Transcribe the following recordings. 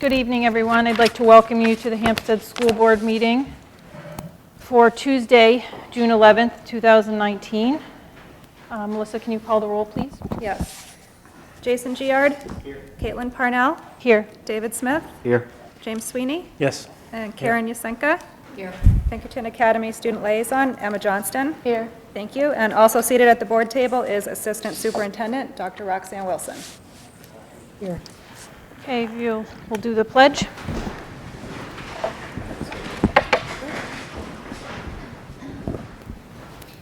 Good evening, everyone. I'd like to welcome you to the Hsdsb School Board meeting for Tuesday, June 11th, 2019. Melissa, can you call the roll, please? Yes. Jason Giard? Here. Caitlin Parnell? Here. David Smith? Here. James Sweeney? Yes. And Karen Yusenka? Here. Pinkerton Academy Student Liaison, Emma Johnston? Here. Thank you. And also seated at the board table is Assistant Superintendent, Dr. Roxanne Wilson. Here. Okay, we'll do the pledge.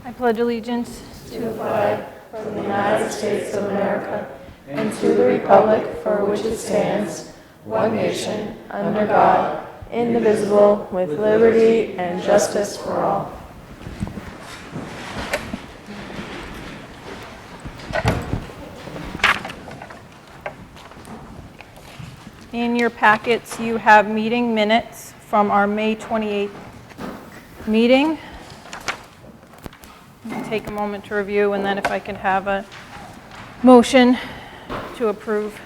I pledge allegiance to the flag of the United States of America and to the republic for which it stands, one nation, under God, indivisible, with liberty and justice for all. In your packets, you have meeting minutes from our May 28th meeting. I'll take a moment to review, and then if I can have a motion to approve.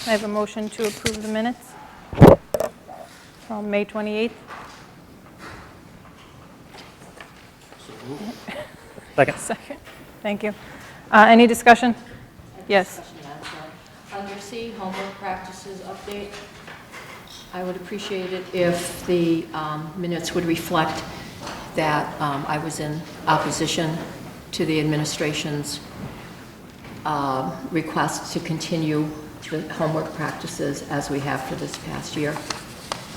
I have a motion to approve the minutes from May 28th. Second. Thank you. Any discussion? Yes. Under C, homework practices update, I would appreciate it if the minutes would reflect that I was in opposition to the administration's request to continue the homework practices as we have for this past year.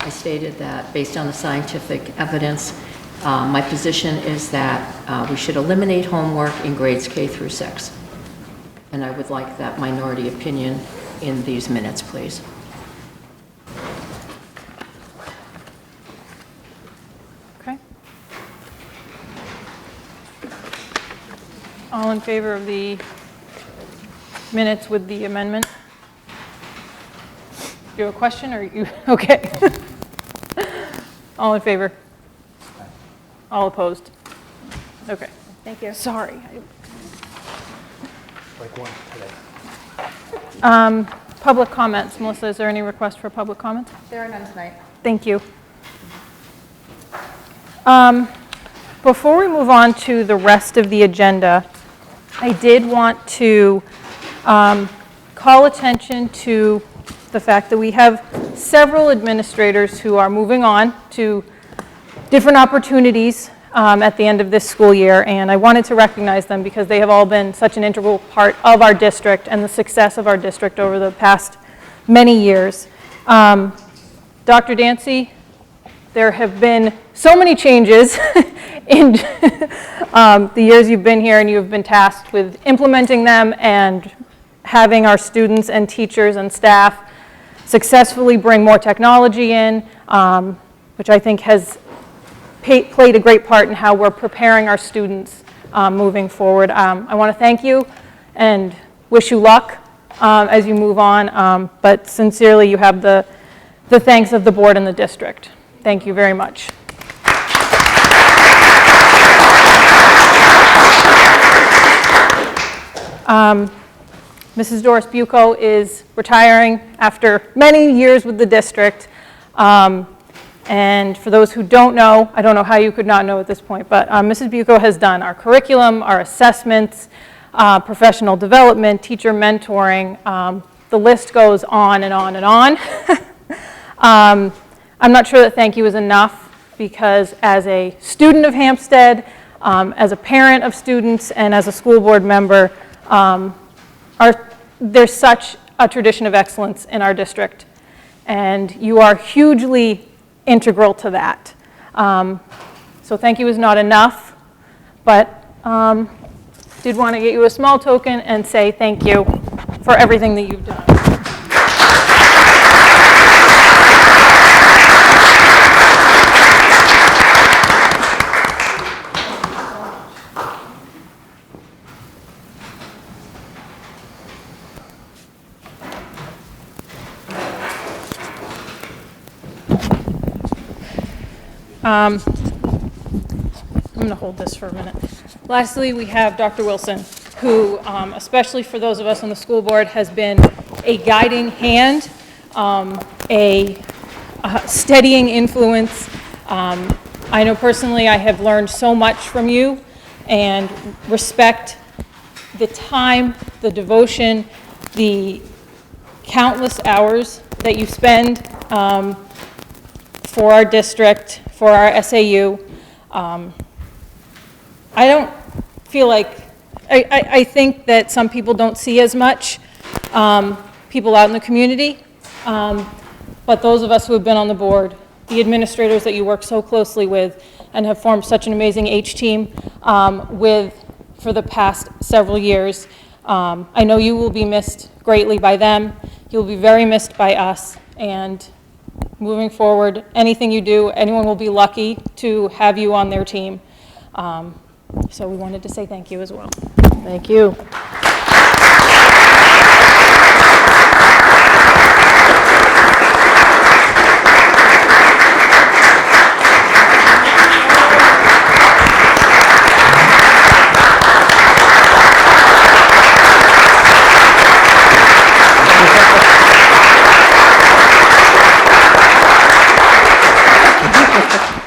I stated that based on the scientific evidence, my position is that we should eliminate homework in grades K through 6. And I would like that minority opinion in these minutes, please. Okay. All in favor of the minutes with the amendment? Do you have a question, or you, okay. All in favor? All opposed? Okay. Thank you. Sorry. Like one today. Public comments. Melissa, is there any request for public comments? There are none tonight. Thank you. Before we move on to the rest of the agenda, I did want to call attention to the fact that we have several administrators who are moving on to different opportunities at the end of this school year, and I wanted to recognize them because they have all been such an integral part of our district and the success of our district over the past many years. Dr. Dancy, there have been so many changes in the years you've been here, and you've been tasked with implementing them and having our students and teachers and staff successfully bring more technology in, which I think has played a great part in how we're preparing our students moving forward. I want to thank you and wish you luck as you move on, but sincerely you have the thanks of the board and the district. Thank you very much. Mrs. Doris Bucco is retiring after many years with the district. And for those who don't know, I don't know how you could not know at this point, but Mrs. Bucco has done our curriculum, our assessments, professional development, teacher mentoring. The list goes on and on and on. I'm not sure that thank you is enough, because as a student of Hsdsb, as a parent of students, and as a school board member, there's such a tradition of excellence in our district, and you are hugely integral to that. So thank you is not enough, but did want to get you a small token and say thank you for everything that you've done. I'm going to hold this for a minute. Lastly, we have Dr. Wilson, who, especially for those of us on the school board, has been a guiding hand, a steadying influence. I know personally I have learned so much from you and respect the time, the devotion, the countless hours that you spend for our district, for our SAU. I don't feel like, I think that some people don't see as much, people out in the community, but those of us who have been on the board, the administrators that you work so closely with and have formed such an amazing H-team with for the past several years, I know you will be missed greatly by them. You'll be very missed by us, and moving forward, anything you do, anyone will be lucky to have you on their team. So we wanted to say thank you as well. Thank you.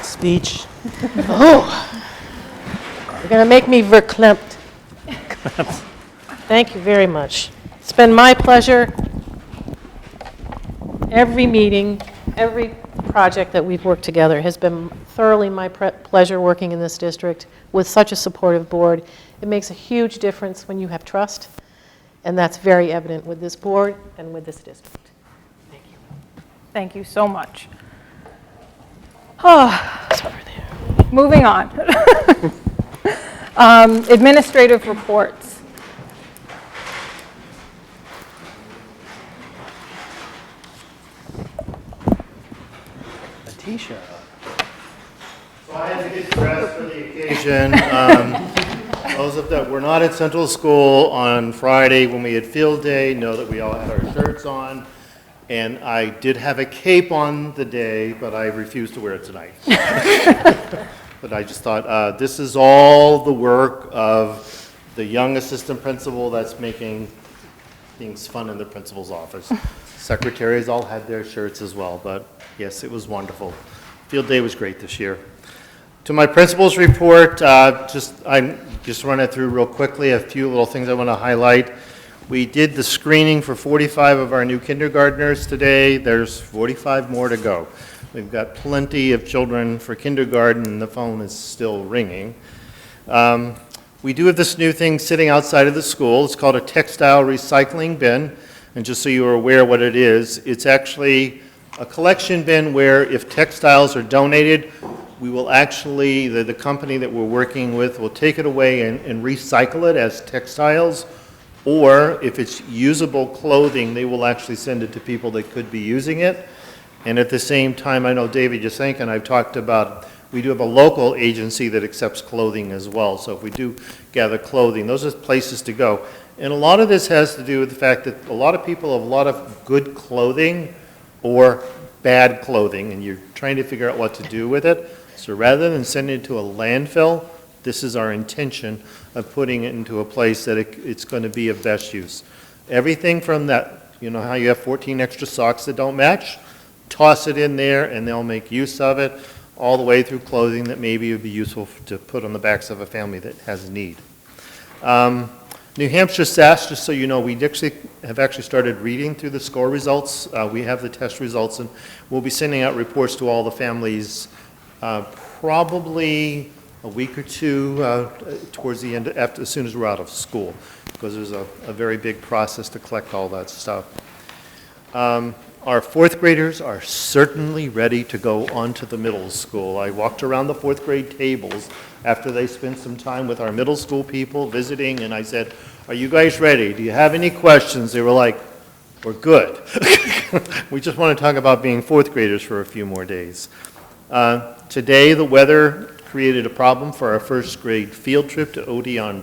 Speech. Oh, you're going to make me verklempt. Thank you very much. It's been my pleasure. Every meeting, every project that we've worked together has been thoroughly my pleasure working in this district with such a supportive board. It makes a huge difference when you have trust, and that's very evident with this board and with this district. Thank you. Thank you so much. Oh, It's over there. moving on. Administrative reports. A T-shirt. So I had to get dressed for the occasion. Those of that were not at Central School on Friday when we had field day know that we all had our shirts on. And I did have a cape on the day, but I refused to wear it tonight. But I just thought, this is all the work of the young assistant principal that's making things fun in the principal's office. Secretaries all had their shirts as well, but yes, it was wonderful. Field day was great this year. To my principal's report, I'm just run it through real quickly, a few little things I want to highlight. We did the screening for 45 of our new kindergartners today. There's 45 more to go. We've got plenty of children for kindergarten, and the phone is still ringing. We do have this new thing sitting outside of the school. It's called a textile recycling bin. And just so you are aware what it is, it's actually a collection bin where if textiles are donated, we will actually, the company that we're working with will take it away and recycle it as textiles. Or if it's usable clothing, they will actually send it to people that could be using it. And at the same time, I know David Jasenka and I've talked about, we do have a local agency that accepts clothing as well. So if we do gather clothing, those are places to go. And a lot of this has to do with the fact that a lot of people have a lot of good clothing or bad clothing, and you're trying to figure out what to do with it. So rather than sending it to a landfill, this is our intention of putting it into a place that it's going to be of best use. Everything from that, you know how you have 14 extra socks that don't match? Toss it in there and they'll make use of it, all the way through clothing that maybe would be useful to put on the backs of a family that has need. New Hampshire SAS, just so you know, we have actually started reading through the score results. We have the test results, and we'll be sending out reports to all the families probably a week or two towards the end, as soon as we're out of school, because there's a very big process to collect all that stuff. Our fourth graders are certainly ready to go on to the middle school. I walked around the fourth grade tables after they spent some time with our middle school people visiting, and I said, "Are you guys ready? Do you have any questions?" They were like, "We're good." We just want to talk about being fourth graders for a few more days. Today, the weather created a problem for our first grade field trip to Odeon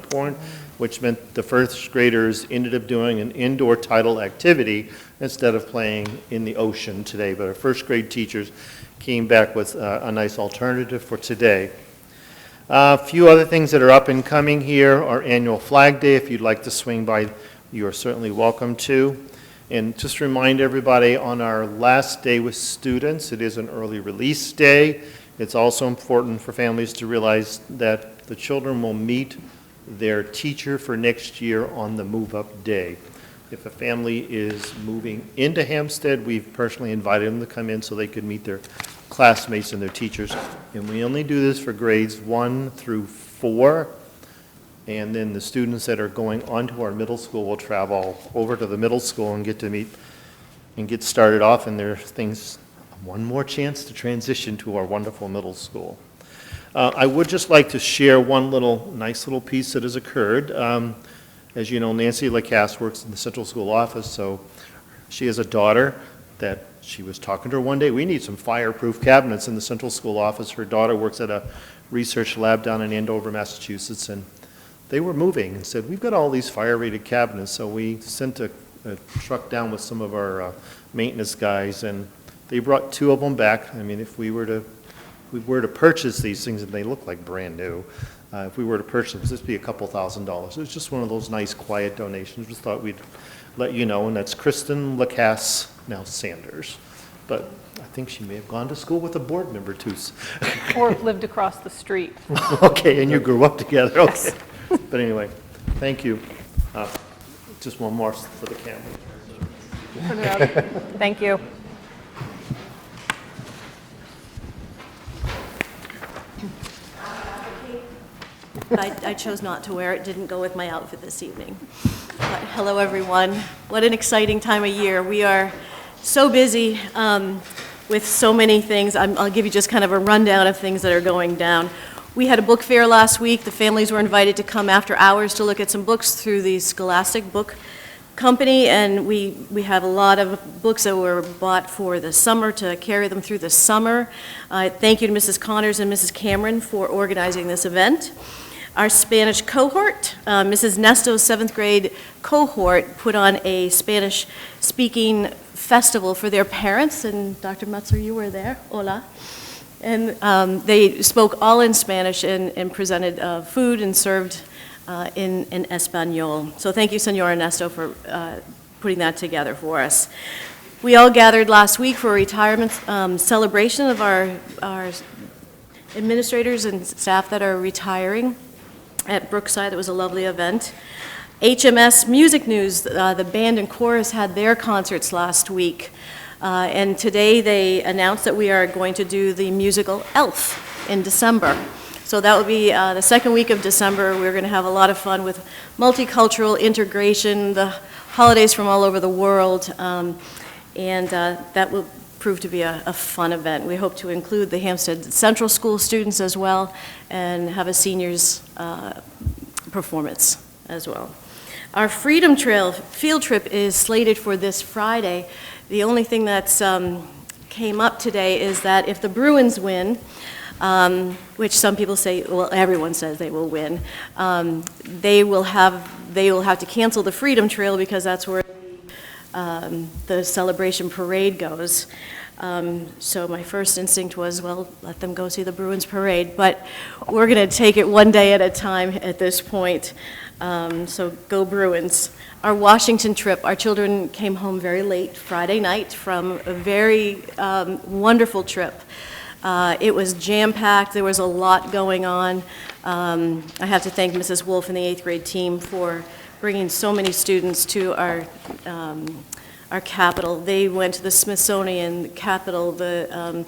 which meant the first graders ended up doing an indoor title activity instead of playing in the ocean today. But our first grade teachers came back with a nice alternative for today. A few other things that are up and coming here, our annual Flag Day. If you'd like to swing by, you are certainly welcome to. And just remind everybody, on our last day with students, it is an early release day. It's also important for families to realize that the children will meet their teacher for next year on the move-up day. If a family is moving into Hempstead, we've personally invited them to come in so they could meet their classmates and their teachers. And we only do this for grades 1 through 4. And then the students that are going on to our middle school will travel over to the middle school and get to meet and get started off, and there's things, one more chance to transition to our wonderful middle school. I would just like to share one nice little piece that has occurred. As you know, Nancy Lacasse works in the Central School office, so she has a daughter that she was talking to her one day. We need some fireproof cabinets in the Central School office. Her daughter works at a research lab down in Andover, Massachusetts, and they were moving and said, we've got all these fire-rated cabinets. So we sent a truck down with some of our maintenance guys, and they brought 2 of them back. I mean, if we were to purchase these things, and they look like brand new, if we were to purchase them, this would be a couple $1,000s. It was just one of those nice, quiet donations. We thought we'd let you know, and that's Kristen Lacasse, now Sanders. But I think she may have gone to school with a board member, too. Or lived across the street. Okay, and you grew up together, okay. Yes. But anyway, thank you. Just one more for the camera. Put it up. Thank you. I chose not to wear it, didn't go with my outfit this evening. But hello, everyone. What an exciting time of year. We are so busy with so many things. I'll give you just kind of a rundown of things that are going down. We had a book fair last week. The families were invited to come after hours to look at some books through the Scholastic Book Company, and we have a lot of books that were bought for the summer to carry them through the summer. Thank you to Mrs. Connors and Mrs. Cameron for organizing this event. Our Spanish cohort, Mrs. Nesto's 7th grade cohort, put on a Spanish-speaking festival for their parents, and Dr. Metzler, you were there. Hola. And they spoke all in Spanish and presented food and served in Espanol. So thank you, Senor Ernesto, for putting that together for us. We all gathered last week for a retirement celebration of our administrators and staff that are retiring at Brookside. It was a lovely event. HMS Music News, the band and chorus had their concerts last week. And today they announced that we are going to do the musical Elf in December. So that will be the second week of December. We're going to have a lot of fun with multicultural integration, the holidays from all over the world, and that will prove to be a fun event. We hope to include the Hampstead Central School students as well and have a seniors performance as well. Our Freedom Trail field trip is slated for this Friday. The only thing that's came up today is that if the Bruins win, which some people say, well, everyone says they will win, they will have to cancel the Freedom Trail because that's where the celebration parade goes. So my first instinct was, well, let them go see the Bruins parade, but we're going to take it one day at a time at this point. So go Bruins. Our Washington trip, our children came home very late Friday night from a very wonderful trip. It was jam-packed. There was a lot going on. I have to thank Mrs. Wolf and the 8th grade team for bringing so many students to our Capitol. They went to the Smithsonian Capitol. The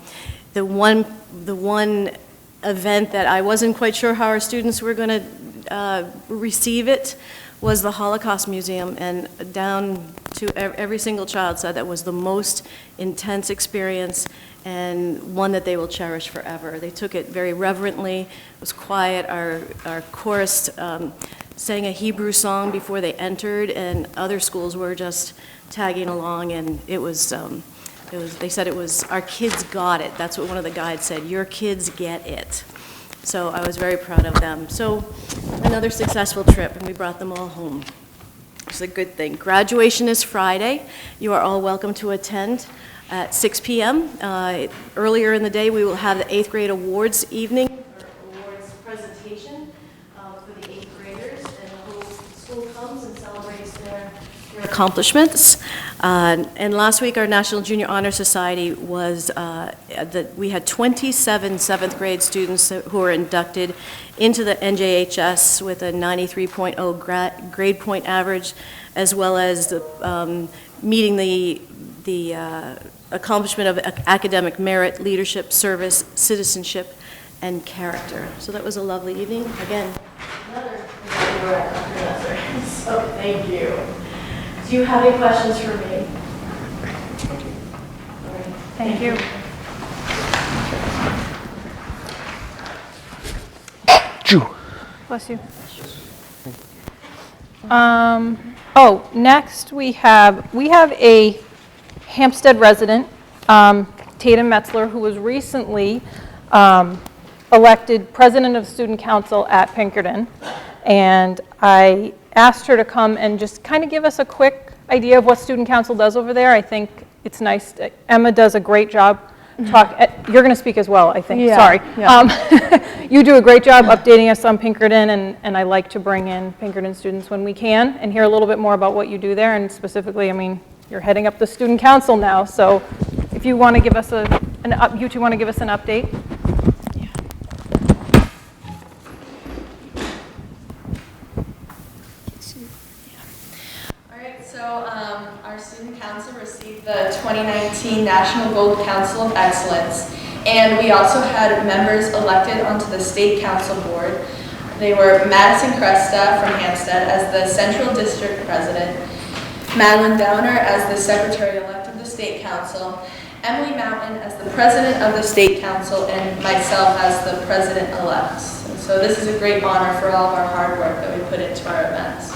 one event that I wasn't quite sure how our students were going to receive it was the Holocaust Museum, and down to every single child said that was the most intense experience and one that they will cherish forever. They took it very reverently. It was quiet. Our chorus sang a Hebrew song before they entered, and other schools were just tagging along, and it was they said it was, our kids got it. That's what one of the guides said, your kids get it. So I was very proud of them. So another successful trip, and we brought them all home. It's a good thing. Graduation is Friday. You are all welcome to attend at 6 p.m. Earlier in the day, we will have the 8th grade awards evening, or awards presentation for the 8th graders, and the whole school comes and celebrates their accomplishments. And last week, our National Junior Honor Society was, we had 27 7th grade students who were inducted into the NJHS with a 93.0 grade point average, as well as meeting the accomplishment of academic merit, leadership, service, citizenship, and character. So that was a lovely evening. Again, another professor. So thank you. Do you have any questions for me? Thank you. Bless you. Oh, next we have a Hempstead resident, Tatum Metzler, who was recently elected president of student council at Pinkerton. And I asked her to come and just kind of give us a quick idea of what student council does over there. I think it's nice. Emma does a great job. You're going to speak as well, I think. Yeah, Sorry. yeah. You do a great job updating us on Pinkerton, and I like to bring in Pinkerton students when we can and hear a little bit more about what you do there. And specifically, I mean, you're heading up the student council now, so if you want to give us you two want to give us an update. Our student council received the 2019 National Gold Council of Excellence, and we also had members elected onto the state council board. They were Madison Cresta from Hempstead as the Central District President, Madeline Downer as the Secretary-elect of the State Council, Emily Mountain as the President of the State Council, and myself as the President-elect. So this is a great honor for all of our hard work that we put into our events.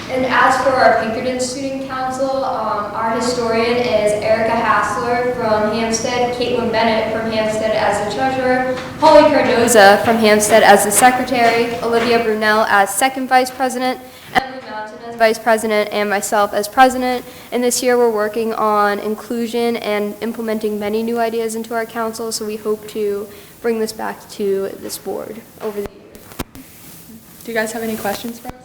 And as for our Pinkerton Student Council, our historian is Erica Hassler from Hempstead, Caitlin Bennett from Hempstead as the treasurer, Holly Cardoza from Hempstead as the secretary, Olivia Brunel as second vice president, Emily Mountain as vice president, and myself as president. And this year we're working on inclusion and implementing many new ideas into our council, so we hope to bring this back to this board over the year. Do you guys have any questions for us?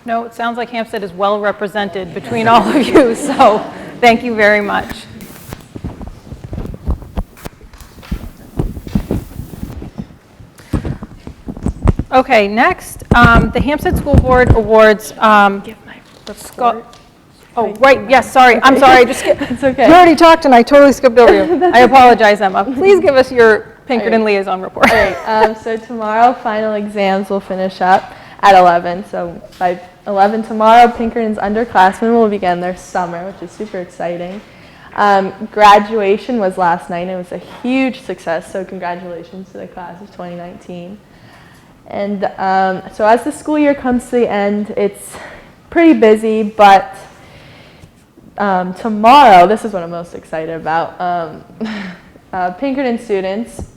No, it sounds like Hempstead is well represented between all of you, so thank you very much. Okay, next, the Hempstead School Board awards. Oh, right, yes, sorry, I'm sorry, It's okay. You already talked and I totally skipped over you. I apologize, Emma. Please give us your Pinkerton liaison report. All right, so tomorrow, final exams will finish up at 11. So by 11 tomorrow, Pinkerton's underclassmen will begin their summer, which is super exciting. Graduation was last night, and it was a huge success, so congratulations to the class of 2019. And so as the school year comes to the end, it's pretty busy, but tomorrow, this is what I'm most excited about, Pinkerton students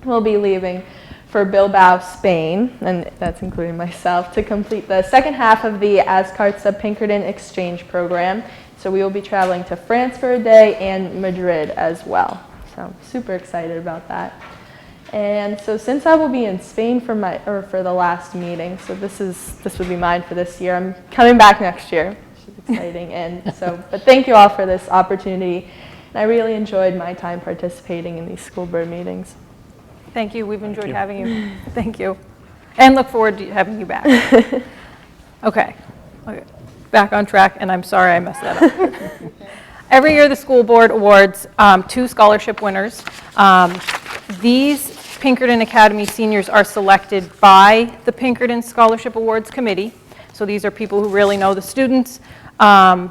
will be leaving for Bilbao, Spain, and that's including myself, to complete the second half of the Hsdsb Pinkerton exchange program. So we will be traveling to France for a day and Madrid as well. So super excited about that. And so since I will be in Spain for the last meeting, so this would be mine for this year. I'm coming back next year, which is exciting. And so, but thank you all for this opportunity. And I really enjoyed my time participating in these school board meetings. Thank you. We've enjoyed having you. Thank you. And look forward to having you back. Okay. Back on track, and I'm sorry I messed that up. Every year the school board awards 2 scholarship winners. These Pinkerton Academy seniors are selected by the Pinkerton Scholarship Awards Committee. So these are people who really know the students. And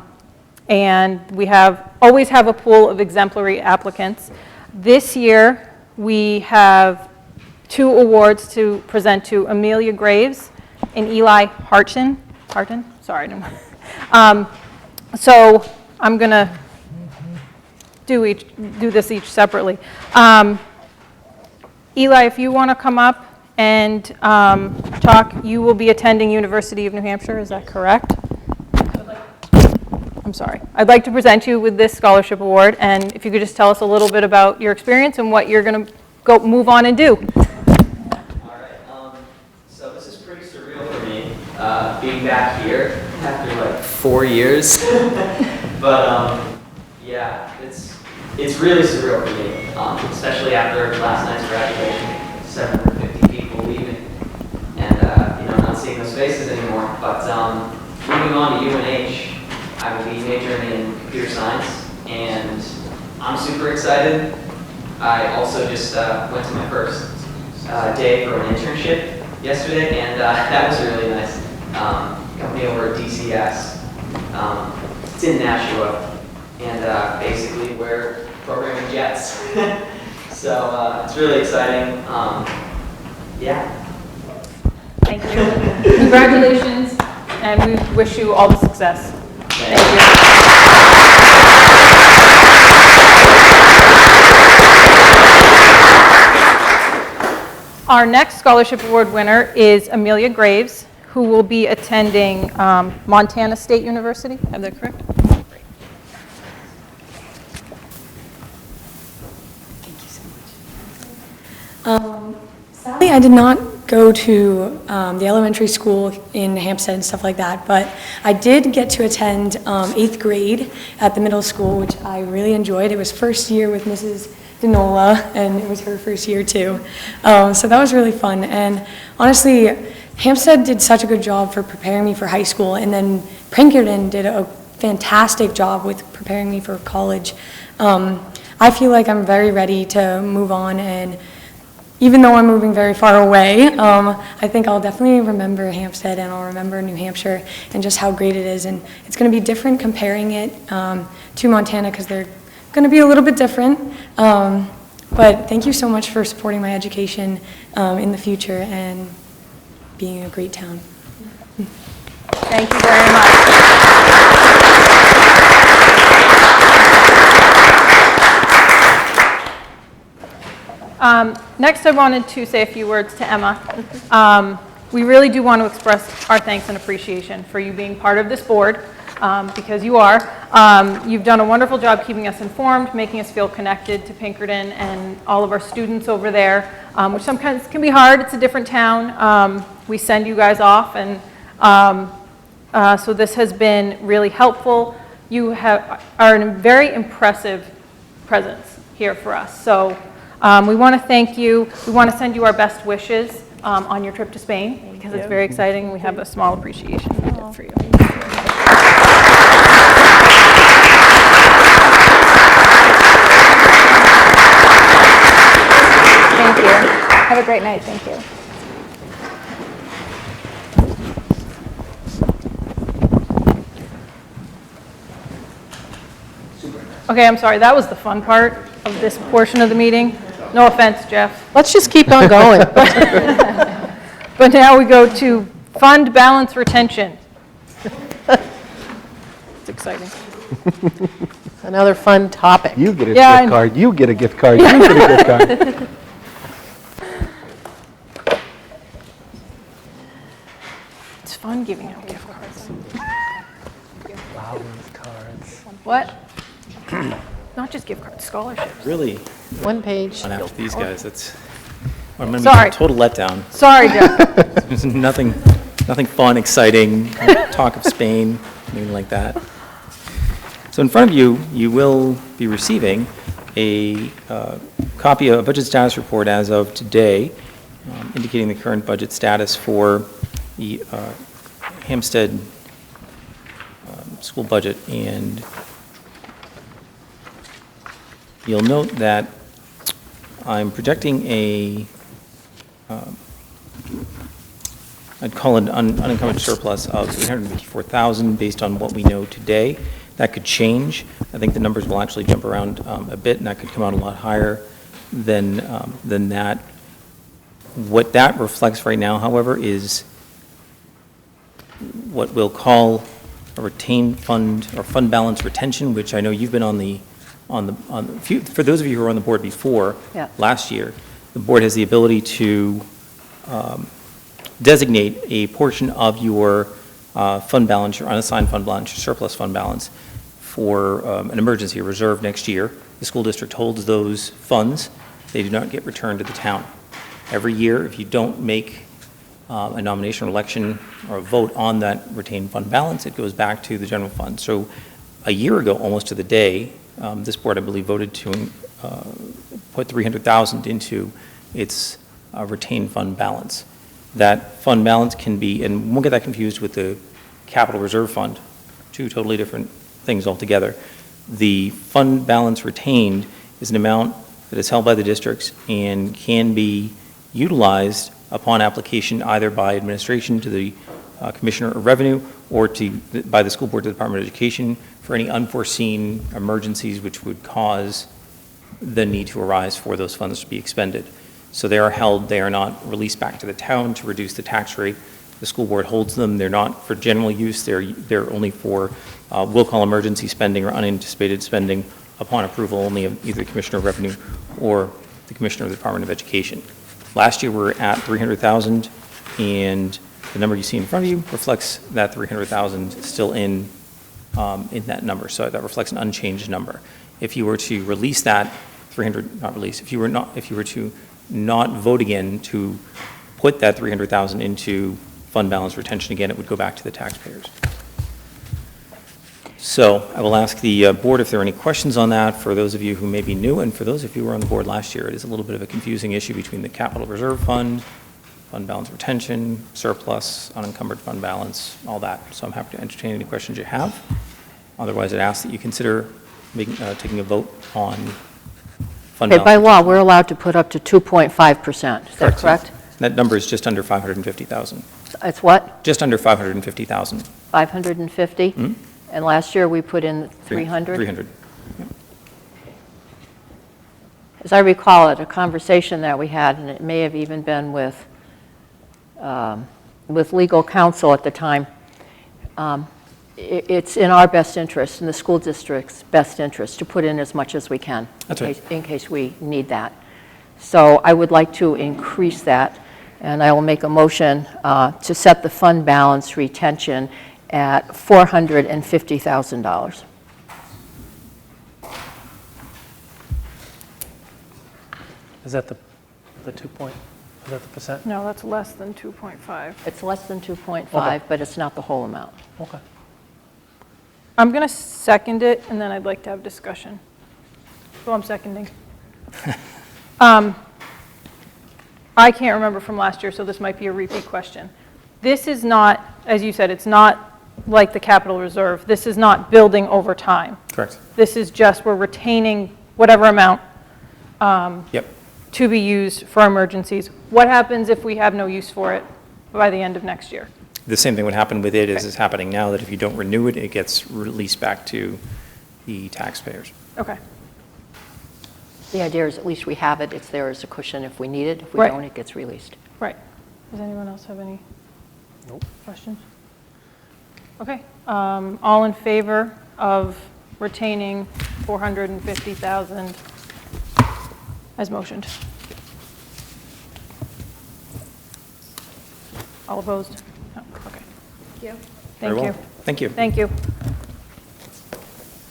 we always have a pool of exemplary applicants. This year, we have 2 awards to present to Amelia Graves and Eli Harton. Sorry. So I'm going to do this each separately. Eli, if you want to come up and talk, you will be attending University of New Hampshire, is that correct? I'm sorry. I'd like to present you with this scholarship award, and if you could just tell us a little bit about your experience and what you're going to move on and do. All right. So this is pretty surreal for me, being back here after like 4 years. But yeah, it's really surreal for me, especially after last night's graduation, 750 people leaving, and not seeing those faces anymore. But moving on to UNH, I will be majoring in computer science, and I'm super excited. I also just went to my first day for an internship yesterday, and that was really nice. Company over at DCS. It's in Nashua, and basically we're programming jets. So it's really exciting. Yeah. Thank you. Congratulations, and we wish you all the success. Thank you. Our next scholarship award winner is Amelia Graves, who will be attending Montana State University. Have that correct? Sadly, I did not go to the elementary school in Hampstead and stuff like that, but I did get to attend 8th grade at the middle school, which I really enjoyed. It was first year with Mrs. Denola, and it was her first year too. So that was really fun, and honestly, Hampstead did such a good job for preparing me for high school, and then Pinkerton did a fantastic job with preparing me for college. I feel like I'm very ready to move on, and even though I'm moving very far away, I think I'll definitely remember Hampstead, and I'll remember New Hampshire and just how great it is. And it's going to be different comparing it to Montana because they're going to be a little bit different. But thank you so much for supporting my education in the future and being a great town. Thank you very much. Next, I wanted to say a few words to Emma. We really do want to express our thanks and appreciation for you being part of this board, because you are. You've done a wonderful job keeping us informed, making us feel connected to Pinkerton and all of our students over there, which sometimes can be hard. It's a different town. We send you guys off, and so this has been really helpful. You are a very impressive presence here for us. So we want to thank you. We want to send you our best wishes on your trip to Spain, because it's very exciting. We have a small appreciation for you. Thank you. Have a great night. Thank you. Okay, I'm sorry. That was the fun part of this portion of the meeting. No offense, Jeff. Let's just keep on going. But now we go to fund balance retention. It's exciting. Another fun topic. You get a Yeah, gift card, you get a gift card, you get a gift card. It's fun giving out gift cards. Flowers, cards. What? Not just gift cards, scholarships. Really, One page. on out with these guys, it's, I'm gonna be Sorry. a total letdown. Sorry, Jeff. There's nothing fun, exciting, talk of Spain, anything like that. So in front of you, you will be receiving a copy of a budget status report as of today, indicating the current budget status for the Hampstead school budget. And you'll note that I'm projecting I'd call it an unencumbered surplus of $854,000 based on what we know today. That could change. I think the numbers will actually jump around a bit, and that could come out a lot higher than that. What that reflects right now, however, is what we'll call a retained fund or fund balance retention, which I know you've been on the for those of you who were on the board before, Yeah. last year, the board has the ability to designate a portion of your fund balance, your unassigned fund balance, your surplus fund balance for an emergency reserve next year. The school district holds those funds. They do not get returned to the town. Every year, if you don't make a nomination or election or a vote on that retained fund balance, it goes back to the general fund. So a year ago, almost to the day, this board, I believe, voted to put $300,000 into its retained fund balance. That fund balance can be, and we won't get that confused with the capital reserve fund, two totally different things altogether. The fund balance retained is an amount that is held by the districts and can be utilized upon application either by administration to the Commissioner of Revenue or by the school board to the Department of Education for any unforeseen emergencies which would cause the need to arise for those funds to be expended. So they are held, they are not released back to the town to reduce the tax rate. The school board holds them. They're not for general use. They're only for, we'll call emergency spending or unanticipated spending upon approval only of either the Commissioner of Revenue or the Commissioner of the Department of Education. Last year we were at $300,000, and the number you see in front of you reflects that $300,000 still in that number. So that reflects an unchanged number. If you were to release that 300, not release, if you were to not vote again to put that $300,000 into fund balance retention again, it would go back to the taxpayers. So I will ask the board if there are any questions on that for those of you who may be new, and for those of you who were on the board last year. It is a little bit of a confusing issue between the capital reserve fund, fund balance retention, surplus, unencumbered fund balance, all that. So I'm happy to entertain any questions you have. Otherwise, I'd ask that you consider taking a vote on fund balance. By law, we're allowed to put up to 2.5%. Is that correct? That number is just under 550,000. It's what? Just under 550,000. 550? Hmm? And last year we put in 300? 300. Yep. As I recall it, a conversation that we had, and it may have even been with legal counsel at the time, it's in our best interest, in the school district's best interest, to put in as much as we can. That's right. In case we need that. So I would like to increase that, and I will make a motion to set the fund balance retention at $450,000. Is that the 2 point, is that the percent? No, that's less than 2.5. It's less than 2.5, Okay. but it's not the whole amount. Okay. I'm going to second it, and then I'd like to have discussion. So I'm seconding. I can't remember from last year, so this might be a repeat question. This is not, as you said, it's not like the capital reserve. This is not building over time. Correct. This is just, we're retaining whatever amount Yep. to be used for emergencies. What happens if we have no use for it by the end of next year? The same thing would happen with it as is happening now, that if you don't renew it, it gets released back to the taxpayers. Okay. The idea is at least we have it, it's there as a cushion if we need it. If we Right. don't, it gets released. Right. Does anyone else have any questions? Okay. All in favor of retaining $450,000 as motioned? All opposed? No. Okay. Thank you. Very Thank well. you. Thank you. Thank you.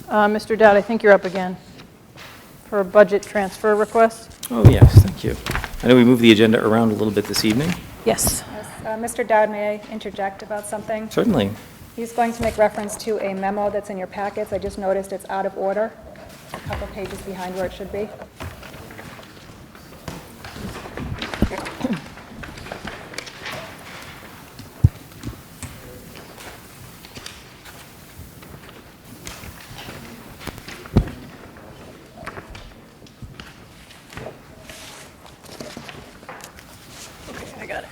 Mr. Dowd, I think you're up again for a budget transfer request. Oh, yes, thank you. I know we moved the agenda around a little bit this evening. Yes. Mr. Dowd, may I interject about something? Certainly. He's going to make reference to a memo that's in your packets. I just noticed it's out of order, a couple pages behind where it should be.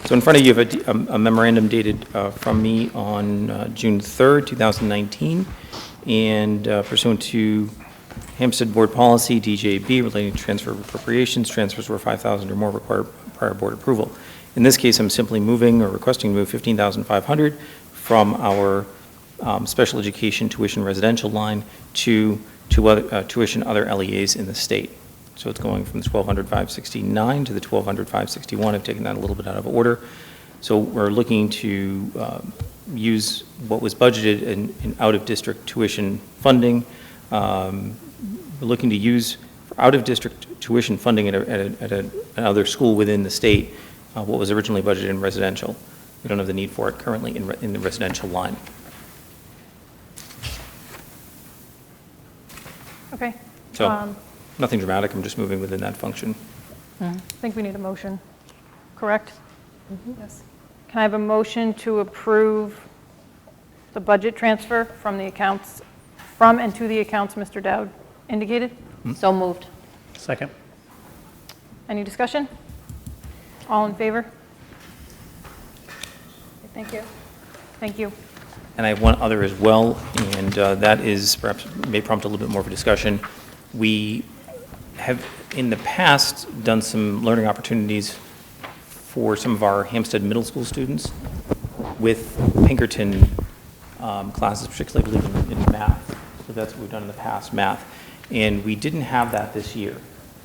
So in front of you, you have a memorandum dated from me on June 3rd, 2019, and pursuant to Hampstead Board Policy, DJB, relating to transfer of appropriations, transfers where $5,000 or more require prior board approval. In this case, I'm simply moving or requesting to move $15,500 from our special education tuition residential line to tuition other LEAs in the state. So it's going from the 1,200,569 to the 1,200,561. I've taken that a little bit out of order. So we're looking to use what was budgeted in out-of-district tuition funding. We're looking to use out-of-district tuition funding at another school within the state, what was originally budgeted in residential. We don't have the need for it currently in the residential line. Okay. So, nothing dramatic, I'm just moving within that function. I think we need a motion, correct? Yes. Can I have a motion to approve the budget transfer from the accounts, from and to the accounts Mr. Dowd indicated? So moved. Second. Any discussion? All in favor? Thank you. Thank you. And I have one other as well, and that is perhaps may prompt a little bit more of a discussion. We have in the past done some learning opportunities for some of our Hampstead Middle School students with Pinkerton classes, particularly I believe in math. So that's what we've done in the past, math. And we didn't have that this year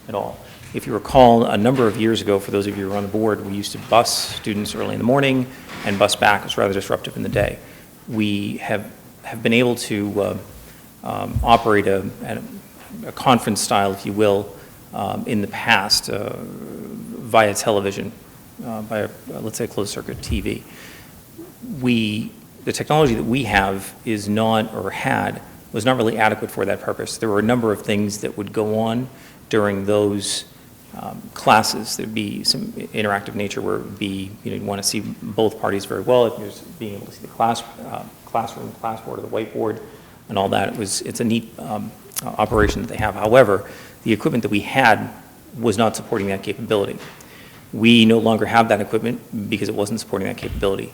at all. If you recall, a number of years ago, for those of you who were on the board, we used to bus students early in the morning and bus back. It was rather disruptive in the day. We have been able to operate a conference style, if you will, in the past via television, by let's say closed circuit TV. The technology that we have is not, or was not really adequate for that purpose. There were a number of things that would go on during those classes. There'd be some interactive nature where it would be, you'd want to see both parties very well. If you're being able to see the classroom, classboard, or the whiteboard, and all that, it's a neat operation that they have. However, the equipment that we had was not supporting that capability. We no longer have that equipment because it wasn't supporting that capability.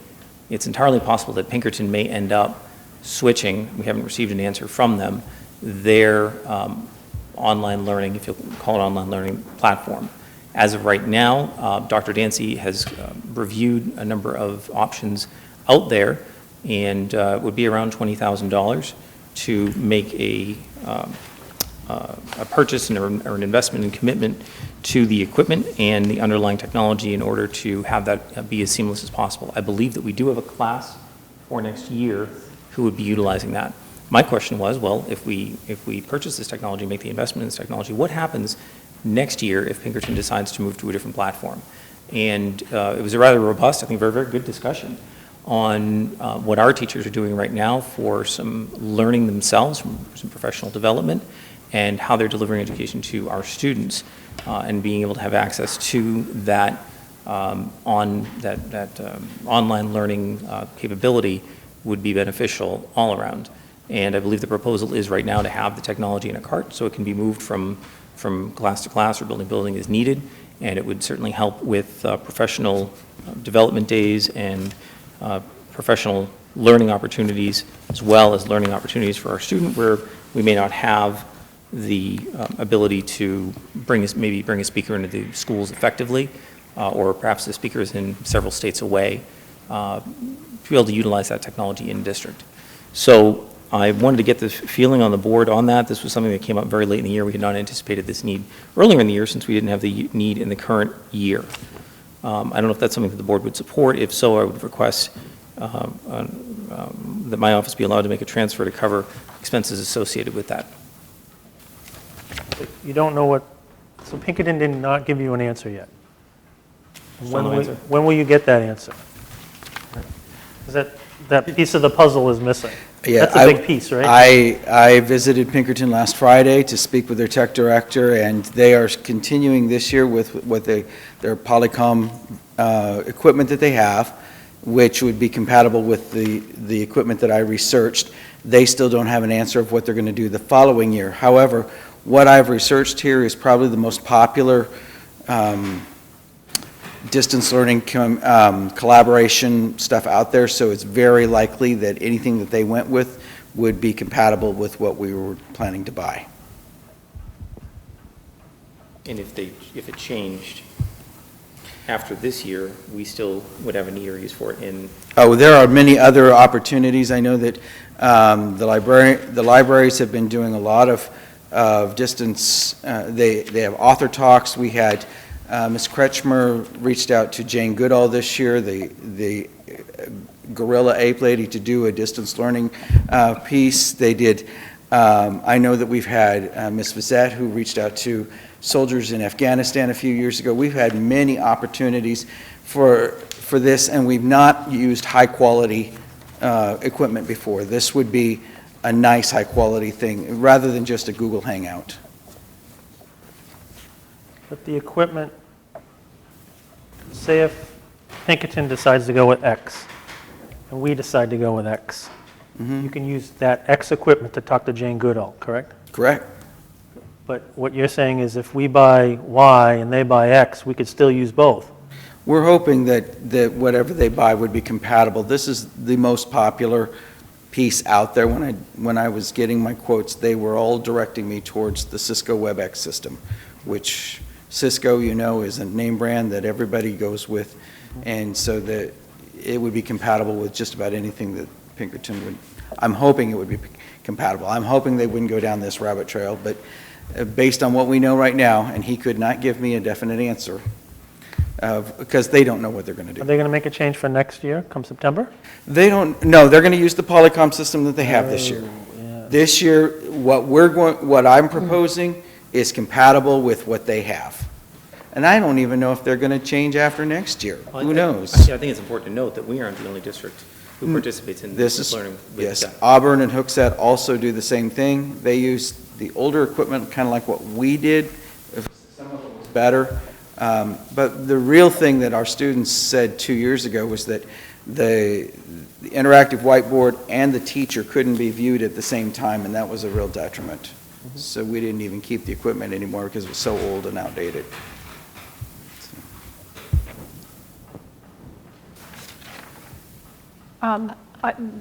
It's entirely possible that Pinkerton may end up switching, we haven't received an answer from them, their online learning, if you'll call it online learning platform. As of right now, Dr. Dancy has reviewed a number of options out there, and it would be around $20,000 to make a purchase or an investment and commitment to the equipment and the underlying technology in order to have that be as seamless as possible. I believe that we do have a class for next year who would be utilizing that. My question was, well, if we purchase this technology, make the investment in this technology, what happens next year if Pinkerton decides to move to a different platform? And it was a rather robust, I think, very, very good discussion on what our teachers are doing right now for some learning themselves, some professional development, and how they're delivering education to our students, and being able to have access to that online learning capability would be beneficial all around. And I believe the proposal is right now to have the technology in a cart so it can be moved from class to class or building to building as needed, and it would certainly help with professional development days and professional learning opportunities, as well as learning opportunities for our student where we may not have the ability to maybe bring a speaker into the schools effectively, or perhaps the speaker is in several states away, to be able to utilize that technology in district. So I wanted to get the feeling on the board on that. This was something that came up very late in the year. We had not anticipated this need earlier in the year since we didn't have the need in the current year. I don't know if that's something that the board would support. If so, I would request that my office be allowed to make a transfer to cover expenses associated with that. You don't know what, so Pinkerton did not give you an answer yet. Still no answer. When will you get that answer? Because that piece of the puzzle is missing. Yeah, that's a big piece, right? I visited Pinkerton last Friday to speak with their tech director, and they are continuing this year with what their Polycom equipment that they have, which would be compatible with the equipment that I researched. They still don't have an answer of what they're going to do the following year. However, what I've researched here is probably the most popular distance learning collaboration stuff out there, so it's very likely that anything that they went with would be compatible with what we were planning to buy. And if it changed after this year, we still would have a need or use for it in... Oh, there are many other opportunities. I know that the libraries have been doing a lot of of distance, they have author talks. We had Ms. Kretschmer reached out to Jane Goodall this year, the Gorilla Ape lady, to do a distance learning piece. They did, I know that we've had Ms. Vizette, who reached out to soldiers in Afghanistan a few years ago. We've had many opportunities for this, and we've not used high-quality equipment before. This would be a nice, high-quality thing, rather than just a Google Hangout. But the equipment, say if Pinkerton decides to go with X, and we decide to go with X, you can use that X equipment to talk to Jane Goodall, correct? Correct. But what you're saying is if we buy Y and they buy X, we could still use both. We're hoping that whatever they buy would be compatible. This is the most popular piece out there. When I was getting my quotes, they were all directing me towards the Cisco WebEx system, which Cisco, you know, is a name brand that everybody goes with, and so that it would be compatible with just about anything that Pinkerton would. I'm hoping it would be compatible. I'm hoping they wouldn't go down this rabbit trail, but based on what we know right now, and he could not give me a definite answer, because they don't know what they're going to do. Are they going to make a change for next year, come September? They don't, no, they're going to use the Polycom system that they have this year. Yeah. This year, what I'm proposing is compatible with what they have. And I don't even know if they're going to change after next year. Who knows? Actually, I think it's important to note that we aren't the only district who participates in This distance is, learning. with yes, that. Auburn and Hooksett also do the same thing. They use the older equipment, kind of like what we did. Some of it was better. But the real thing that our students said 2 years ago was that the interactive whiteboard and the teacher couldn't be viewed at the same time, and that was a real detriment. So we didn't even keep the equipment anymore because it was so old and outdated.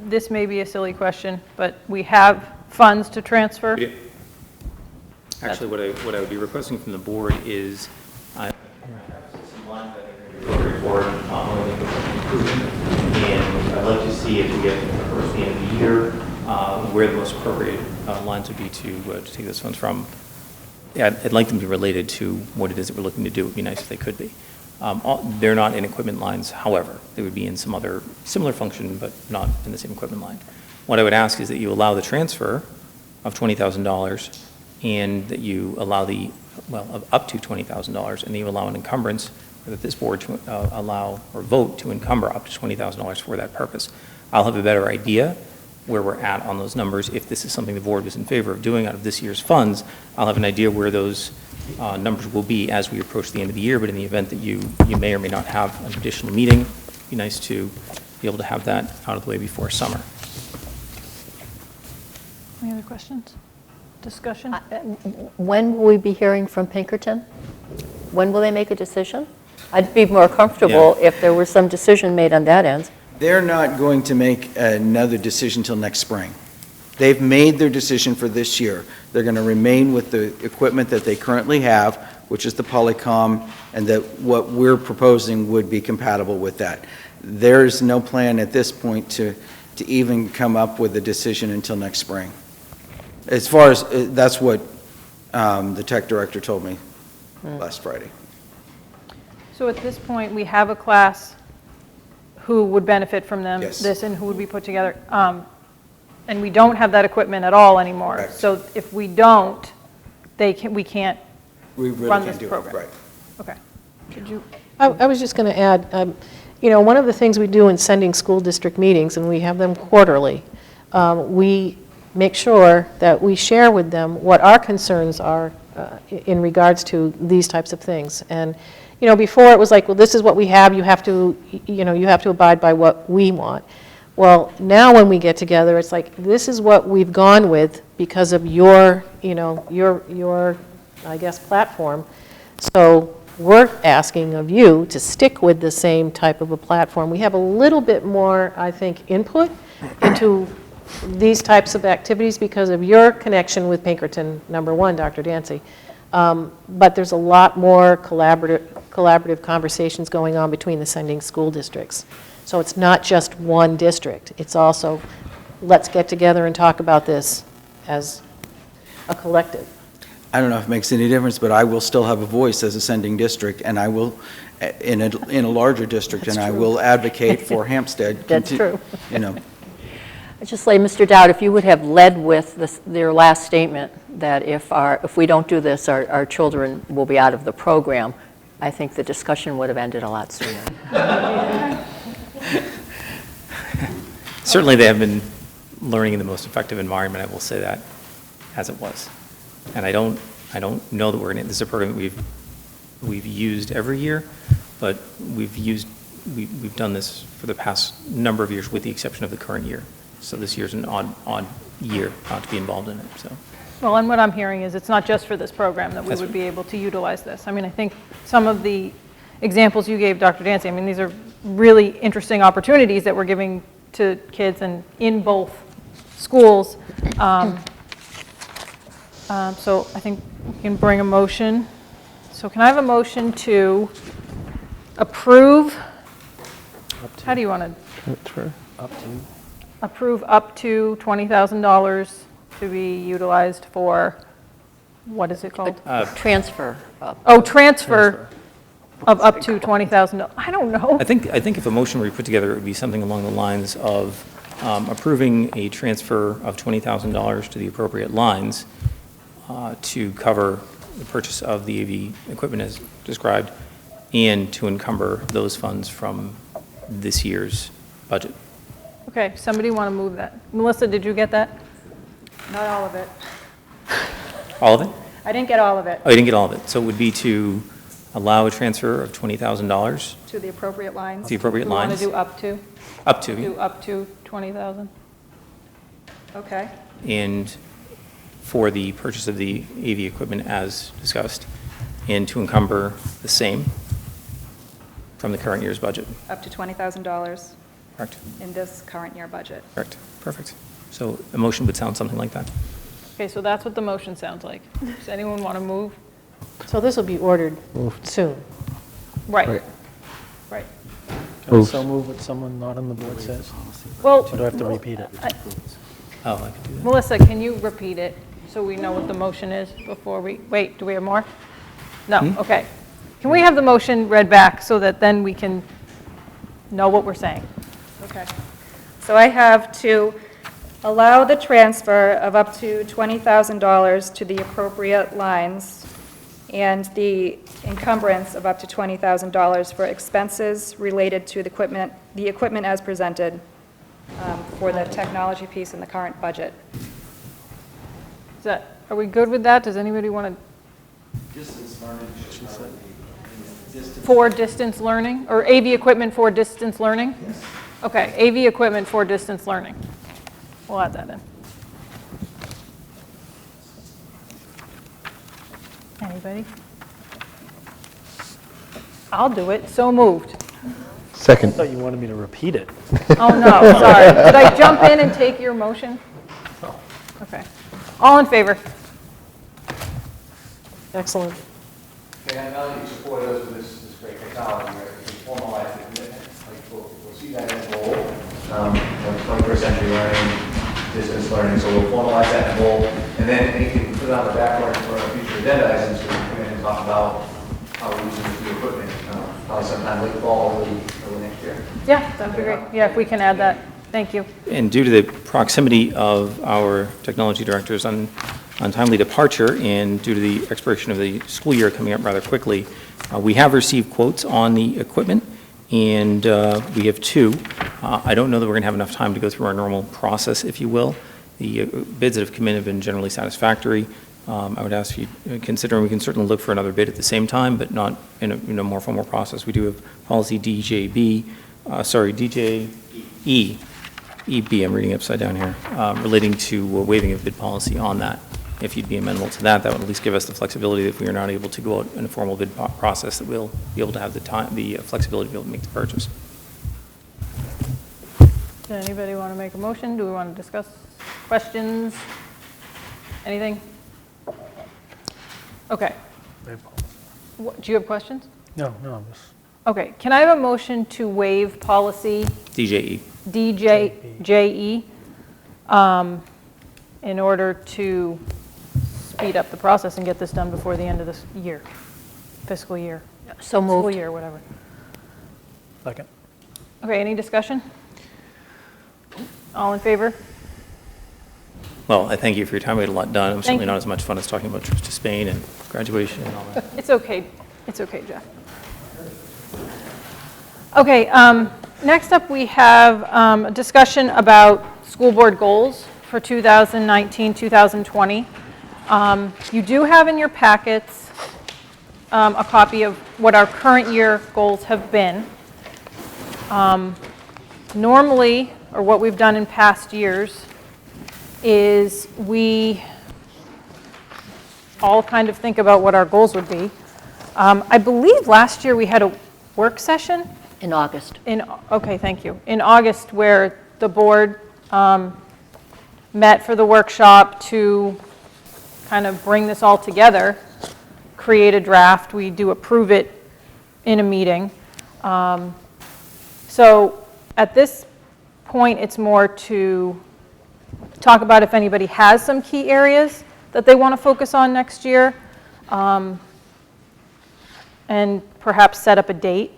This may be a silly question, but we have funds to transfer. We do. Actually, what I would be requesting from the board is, some lines that are going to be report and I'd like to see if we get towards the end of the year where the most appropriate lines would be to take those funds from. Yeah, I'd like them to be related to what it is that we're looking to do. It would be nice if they could be. They're not in equipment lines, however. They would be in some other similar function, but not in the same equipment line. What I would ask is that you allow the transfer of $20,000 and that you allow of up to $20,000, and that you allow an encumbrance, or that this board to allow or vote to encumber up to $20,000 for that purpose. I'll have a better idea where we're at on those numbers. If this is something the board was in favor of doing out of this year's funds, I'll have an idea where those numbers will be as we approach the end of the year. But in the event that you may or may not have an additional meeting, it'd be nice to be able to have that out of the way before summer. Any other questions? Discussion? When will we be hearing from Pinkerton? When will they make a decision? I'd be more comfortable if there was some decision made on that end. They're not going to make another decision till next spring. They've made their decision for this year. They're going to remain with the equipment that they currently have, which is the Polycom, and that what we're proposing would be compatible with that. There's no plan at this point to even come up with a decision until next spring. As far as, that's what the tech director told me last Friday. So at this point, we have a class who would benefit from them, Yes. this, and who would be put together. And we don't have that equipment at all anymore. Correct. So if we don't, we can't We really run can't this do it, program. right. Okay. Did you? I was just going to add, one of the things we do in sending school district meetings, and we have them quarterly, we make sure that we share with them what our concerns are in regards to these types of things. And, before it was like, well, this is what we have, you have to abide by what we want. Well, now when we get together, it's like, this is what we've gone with because of your I guess, platform. So we're asking of you to stick with the same type of a platform. We have a little bit more, I think, input into these types of activities because of your connection with Pinkerton, number one, Dr. Dancy. But there's a lot more collaborative conversations going on between the sending school districts. So it's not just one district. It's also, let's get together and talk about this as a collective. I don't know if it makes any difference, but I will still have a voice as a sending district, and I will, in a larger district, and I will advocate for Hampstead. That's true. You know, I'd just say, Mr. Dowd, if you would have led with their last statement, that if we don't do this, our children will be out of the program, I think the discussion would have ended a lot sooner. Certainly, they have been learning in the most effective environment, I will say that, as it was. And I don't know that this is a program that we've used every year, but we've done this for the past number of years, with the exception of the current year. So this year's an odd year not to be involved in it, so. Well, and what I'm hearing is it's not just for this program that we would be able to utilize this. I mean, I think some of the examples you gave, Dr. Dancy, I mean, these are really interesting opportunities that we're giving to kids and in both schools. So I think we can bring a motion. So can I have a motion to approve? How do you want to? Approve up to $20,000 to be utilized for, what is it called? Transfer. Transfer of up to $20,000. I don't know. I think if a motion were put together, it would be something along the lines of approving a transfer of $20,000 to the appropriate lines to cover the purchase of the AV equipment as described, and to encumber those funds from this year's budget. Okay, somebody want to move that? Melissa, did you get that? Not all of it. All of it? I didn't get all of it. Oh, you didn't get all of it. So it would be to allow a transfer of $20,000 To the appropriate lines. to the appropriate We want lines. to do up to? Up to, Do up to 20,000? Okay. and for the purchase of the AV equipment as discussed, and to encumber the same from the current year's budget. Up to $20,000 Correct? in this current year budget. Correct. Perfect. So a motion would sound something like that. Okay, so that's what the motion sounds like. Does anyone want to move? So this will be ordered soon. Right. Right. Can I so move what someone not on the board says? Well, Or do I have to repeat it? Oh, I could do that. Melissa, can you repeat it so we know what the motion is before we, wait, do we have more? No, okay. Can we have the motion read back so that then we can know what we're saying? Okay. So I have to allow the transfer of up to $20,000 to the appropriate lines and the encumbrance of up to $20,000 for expenses related to the equipment as presented for the technology piece in the current budget. Is that, are we good with that? Does anybody want to? distance learning. For distance learning, or AV equipment for distance learning? Yes. Okay, AV equipment for distance learning. We'll add that in. Anybody? I'll do it, so moved. I Second. thought you wanted me to repeat it. Oh, no, sorry. Did I jump in and take your motion? Okay. All in favor? Excellent. Okay, and now that you support us with this great technology, right, we can formalize the commitment. Like, we'll see that as a goal, 21st century learning, distance learning, so we'll formalize that in a goal, and then you can put it on the back burner for future agenda items, so we can come in and talk about how we're using the equipment, probably sometime late fall, early next year. Yeah, that'd be great. Yeah, if we can add that. Thank you. And due to the proximity of our technology director's untimely departure, and due to the expiration of the school year coming up rather quickly, we have received quotes on the equipment, and we have two. I don't know that we're going to have enough time to go through our normal process, if you will. The bids that have come in have been generally satisfactory. I would ask you to consider, and we can certainly look for another bid at the same time, but not in a more formal process. We do have policy DJE, EB, I'm reading upside down here, relating to waiving of bid policy on that. If you'd be amenable to that, that would at least give us the flexibility that if we are not able to go out in a formal bid process, that we'll be able to have the flexibility to be able to make the purchase. Does anybody want to make a motion? Do we want to discuss questions? Anything? Okay. Do you have questions? No, I'm just. Okay, can I have a motion to waive policy DJE. DJE in order to speed up the process and get this done before the end of this year, fiscal year. So School moved. year, whatever. Second. Okay, any discussion? All in favor? Well, I thank you for your time. We had a lot done. It was Thank certainly you. not as much fun as talking about trips to Spain and graduation and all that. It's okay. It's okay, Jeff. Okay, next up, we have a discussion about school board goals for 2019, 2020. You do have in your packets a copy of what our current year goals have been. Normally, or what we've done in past years, is we all kind of think about what our goals would be. I believe last year we had a work session. In August. Okay, thank you. In August, where the board met for the workshop to kind of bring this all together, create a draft. We do approve it in a meeting. So at this point, it's more to talk about if anybody has some key areas that they want to focus on next year, and perhaps set up a date.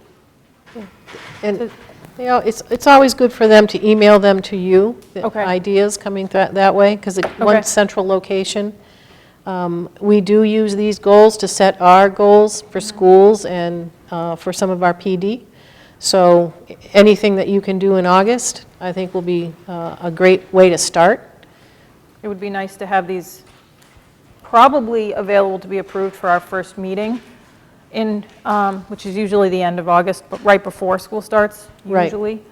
And, you know, it's always good for them to email them to you, the Okay. ideas coming that way, because it's Okay. one central location. We do use these goals to set our goals for schools and for some of our PD. So anything that you can do in August, I think will be a great way to start. It would be nice to have these probably available to be approved for our first meeting in, which is usually the end of August, but right before school starts, Right. usually.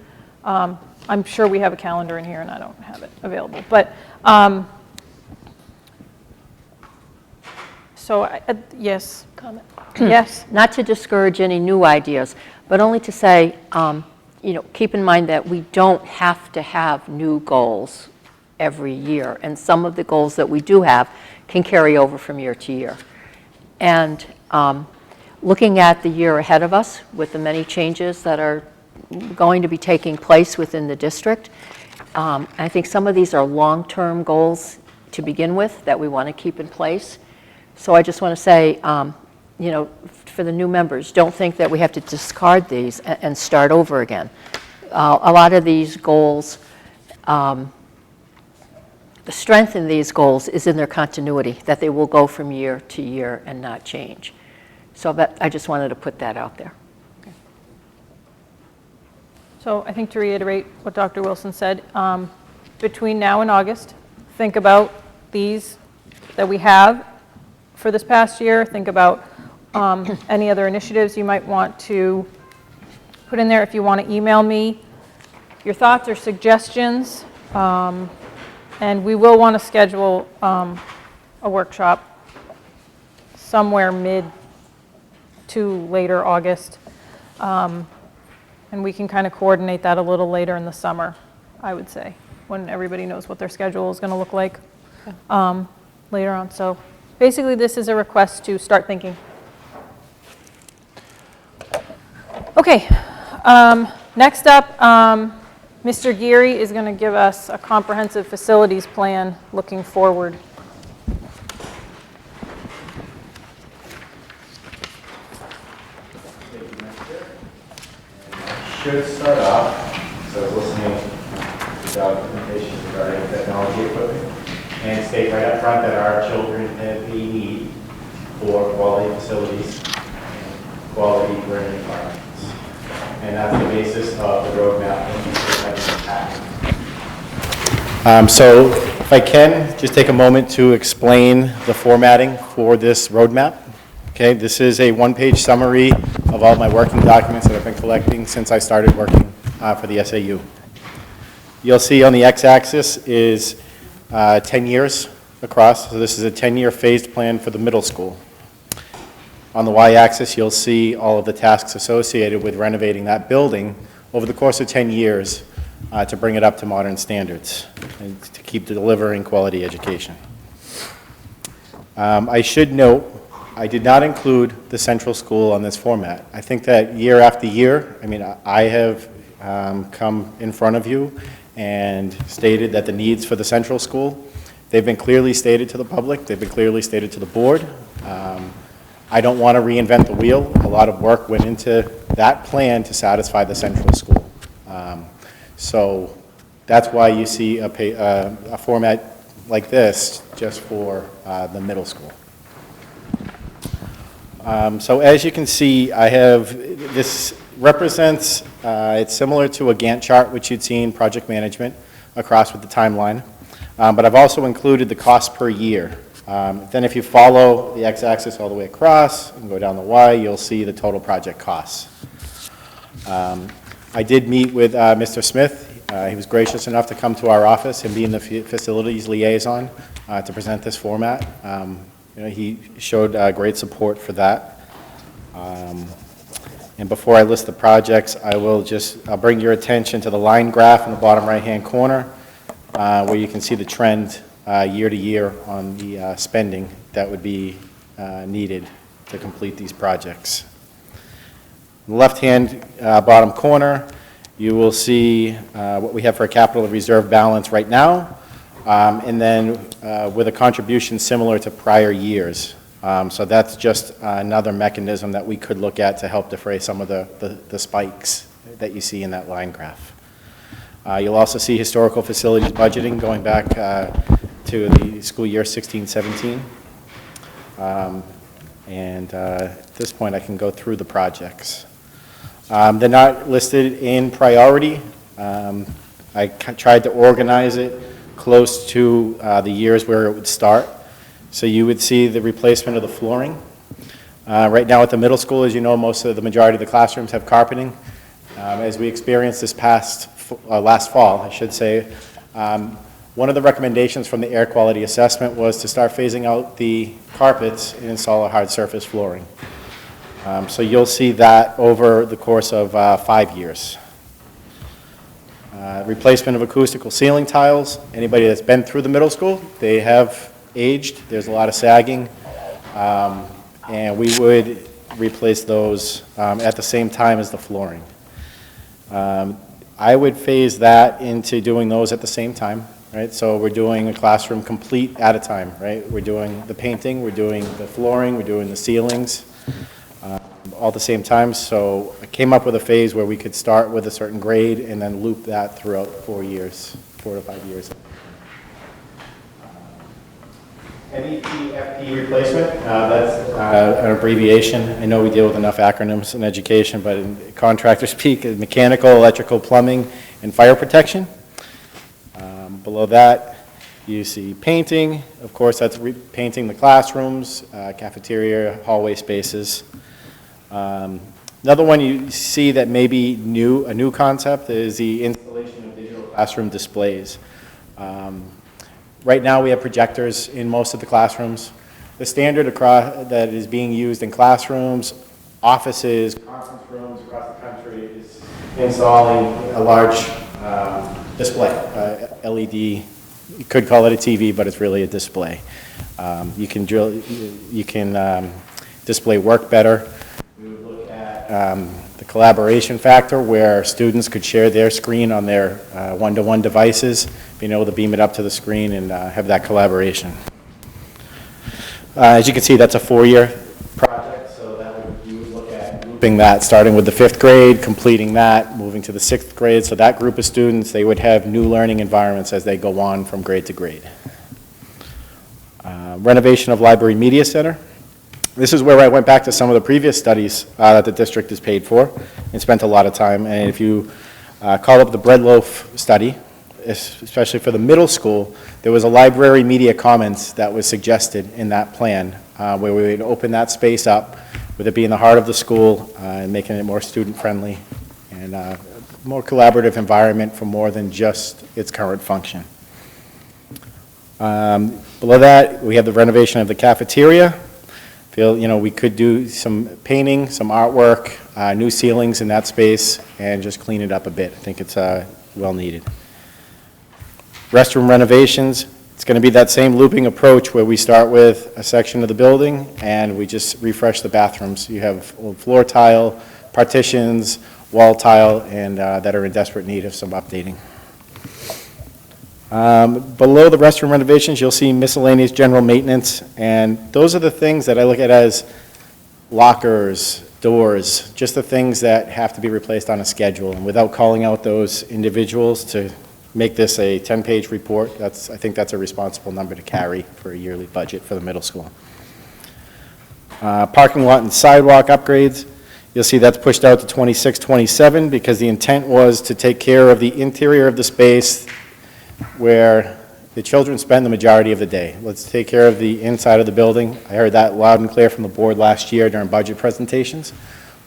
I'm sure we have a calendar in here and I don't have it available, but, so, yes. Comment. Yes. Not to discourage any new ideas, but only to say, keep in mind that we don't have to have new goals every year. And some of the goals that we do have can carry over from year to year. And looking at the year ahead of us with the many changes that are going to be taking place within the district, I think some of these are long-term goals to begin with that we want to keep in place. So I just want to say, for the new members, don't think that we have to discard these and start over again. A lot of these goals, the strength in these goals is in their continuity, that they will go from year to year and not change. So I just wanted to put that out there. So I think to reiterate what Dr. Wilson said, between now and August, think about these that we have for this past year. Think about any other initiatives you might want to put in there. If you want to email me your thoughts or suggestions, and we will want to schedule a workshop somewhere mid to later August. And we can kind of coordinate that a little later in the summer, I would say, when everybody knows what their schedule is going to look like later on. So basically, this is a request to start thinking. Okay, next up, Mr. Geary is going to give us a comprehensive facilities plan looking forward. Should start off, so I was listening to documentation regarding technology equipment, and state right up front that our children have a need for quality facilities and quality learning environments. And that's the basis of the roadmap that we have. So if I can, just take a moment to explain the formatting for this roadmap. Okay, this is a one-page summary of all my working documents that I've been collecting since I started working for the SAU. You'll see on the x-axis is 10 years across, so this is a 10-year phased plan for the middle school. On the y-axis, you'll see all of the tasks associated with renovating that building over the course of 10 years to bring it up to modern standards and to keep delivering quality education. I should note, I did not include the central school on this format. I think that year after year, I have come in front of you and stated that the needs for the central school They've been clearly stated to the public, they've been clearly stated to the board. I don't want to reinvent the wheel. A lot of work went into that plan to satisfy the central school. So that's why you see a format like this just for the middle school. So as you can see, this represents, it's similar to a Gantt chart which you'd see in project management across with the timeline, but I've also included the cost per year. Then if you follow the x-axis all the way across and go down the y, you'll see the total project costs. I did meet with Mr. Smith. He was gracious enough to come to our office and be in the facilities liaison to present this format. He showed great support for that. And before I list the projects, I'll bring your attention to the line graph in the bottom right-hand corner, where you can see the trend year to year on the spending that would be needed to complete these projects. In the left-hand bottom corner, you will see what we have for a capital reserve balance right now, and then with a contribution similar to prior years. So that's just another mechanism that we could look at to help defray some of the spikes that you see in that line graph. You'll also see historical facilities budgeting going back to the school year 16-17. And at this point, I can go through the projects. They're not listed in priority. I tried to organize it close to the years where it would start. So you would see the replacement of the flooring. Right now at the middle school, as you know, the majority of the classrooms have carpeting. As we experienced this last fall, I should say, one of the recommendations from the air quality assessment was to start phasing out the carpets and install a hard surface flooring. So you'll see that over the course of 5 years. Replacement of acoustical ceiling tiles. Anybody that's been through the middle school, they have aged. There's a lot of sagging. And we would replace those at the same time as the flooring. I would phase that into doing those at the same time, right? So we're doing a classroom complete at a time, right? We're doing the painting, we're doing the flooring, we're doing the ceilings, all at the same time. So I came up with a phase where we could start with a certain grade and then loop that throughout 4 to 5 years. MEP replacement, that's an abbreviation. I know we deal with enough acronyms in education, but in contractor speak, mechanical, electrical, plumbing, and fire protection. Below that, you see painting. Of course, that's painting the classrooms, cafeteria, hallway spaces. Another one you see that may be a new concept is the installation of digital classroom displays. Right now, we have projectors in most of the classrooms. The standard that is being used in classrooms, offices, conference rooms across the country is installing a large display, LED. You could call it a TV, but it's really a display. You can display work better. We would look at the collaboration factor where students could share their screen on their one-to-one devices, being able to beam it up to the screen and have that collaboration. As you can see, that's a 4-year project, so you would look at looping that, starting with the 5th grade, completing that, moving to the 6th grade. So that group of students, they would have new learning environments as they go on from grade to grade. Renovation of Library Media Center. This is where I went back to some of the previous studies that the district has paid for and spent a lot of time. And if you call up the bread loaf study, especially for the middle school, there was a library media commons that was suggested in that plan where we would open that space up with it being the heart of the school and making it more student-friendly and more collaborative environment for more than just its current function. Below that, we have the renovation of the cafeteria. We could do some painting, some artwork, new ceilings in that space, and just clean it up a bit. I think it's well needed. Restroom renovations, it's going to be that same looping approach where we start with a section of the building and we just refresh the bathrooms. You have old floor tile, partitions, wall tile, and that are in desperate need of some updating. Below the restroom renovations, you'll see miscellaneous general maintenance, and those are the things that I look at as lockers, doors, just the things that have to be replaced on a schedule. And without calling out those individuals to make this a 10-page report, I think that's a responsible number to carry for a yearly budget for the middle school. Parking lot and sidewalk upgrades, you'll see that's pushed out to 26, 27 because the intent was to take care of the interior of the space where the children spend the majority of the day. Let's take care of the inside of the building. I heard that loud and clear from the board last year during budget presentations.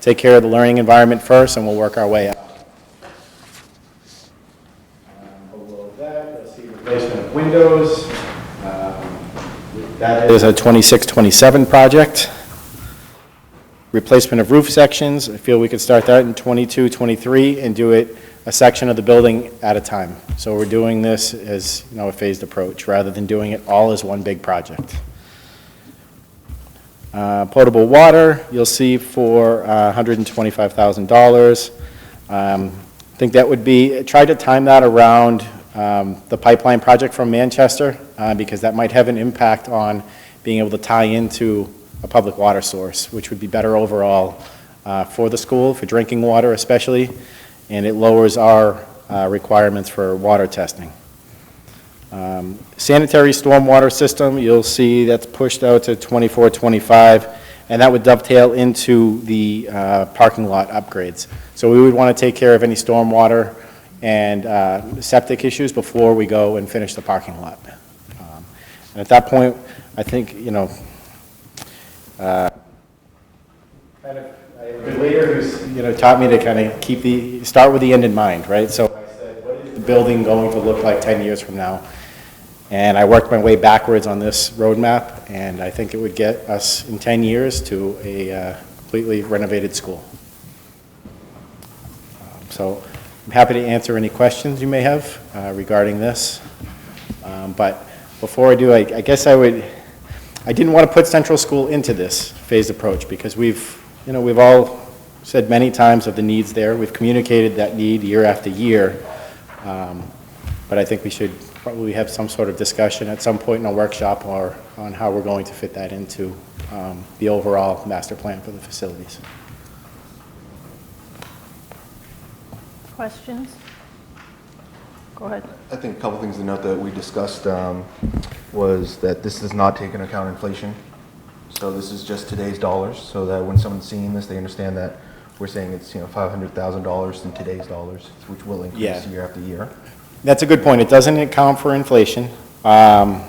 Take care of the learning environment first, and we'll work our way up. Below that, you'll see replacement of windows. That is a 26-27 project. Replacement of roof sections. I feel we could start that in 22, 23, and do it a section of the building at a time. So we're doing this as, a phased approach rather than doing it all as one big project. Potable water, you'll see for $125,000. I think that would be, try to time that around the pipeline project from Manchester because that might have an impact on being able to tie into a public water source, which would be better overall for the school, for drinking water especially, and it lowers our requirements for water testing. Sanitary stormwater system, you'll see that's pushed out to 24, 25, and that would dovetail into the parking lot upgrades. So we would want to take care of any stormwater and septic issues before we go and finish the parking lot. And at that point, I think, kind of a good leader who's taught me to kind of start with the end in mind, right? So I said, what is the building going to look like 10 years from now? And I worked my way backwards on this roadmap, and I think it would get us in 10 years to a completely renovated school. So I'm happy to answer any questions you may have regarding this. But before I do, I guess I didn't want to put Central School into this phased approach because we've all said many times of the needs there. We've communicated that need year after year. But I think we should probably have some sort of discussion at some point in a workshop or on how we're going to fit that into the overall master plan for the facilities. Questions? Go ahead. I think a couple things to note that we discussed was that this does not take into account inflation. So this is just today's dollars, so that when someone's seeing this, they understand that we're saying it's $500,000 in today's dollars, which will increase year after year. That's a good point. It doesn't account for inflation. And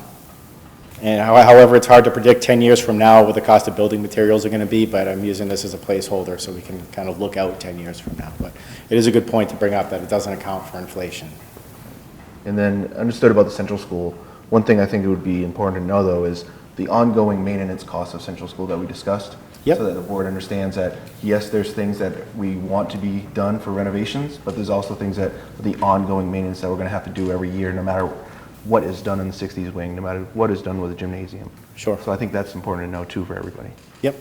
however, it's hard to predict 10 years from now what the cost of building materials are going to be, but I'm using this as a placeholder so we can kind of look out 10 years from now. But it is a good point to bring up that it doesn't account for inflation. And then understood about the Central School. One thing I think it would be important to know, though, is the ongoing maintenance costs of Central School that we discussed. Yep. So that the board understands that, yes, there's things that we want to be done for renovations, but there's also things that the ongoing maintenance that we're going to have to do every year, no matter what is done in the 60s wing, no matter what is done with the gymnasium. Sure. So I think that's important to know, too, for everybody. Yep.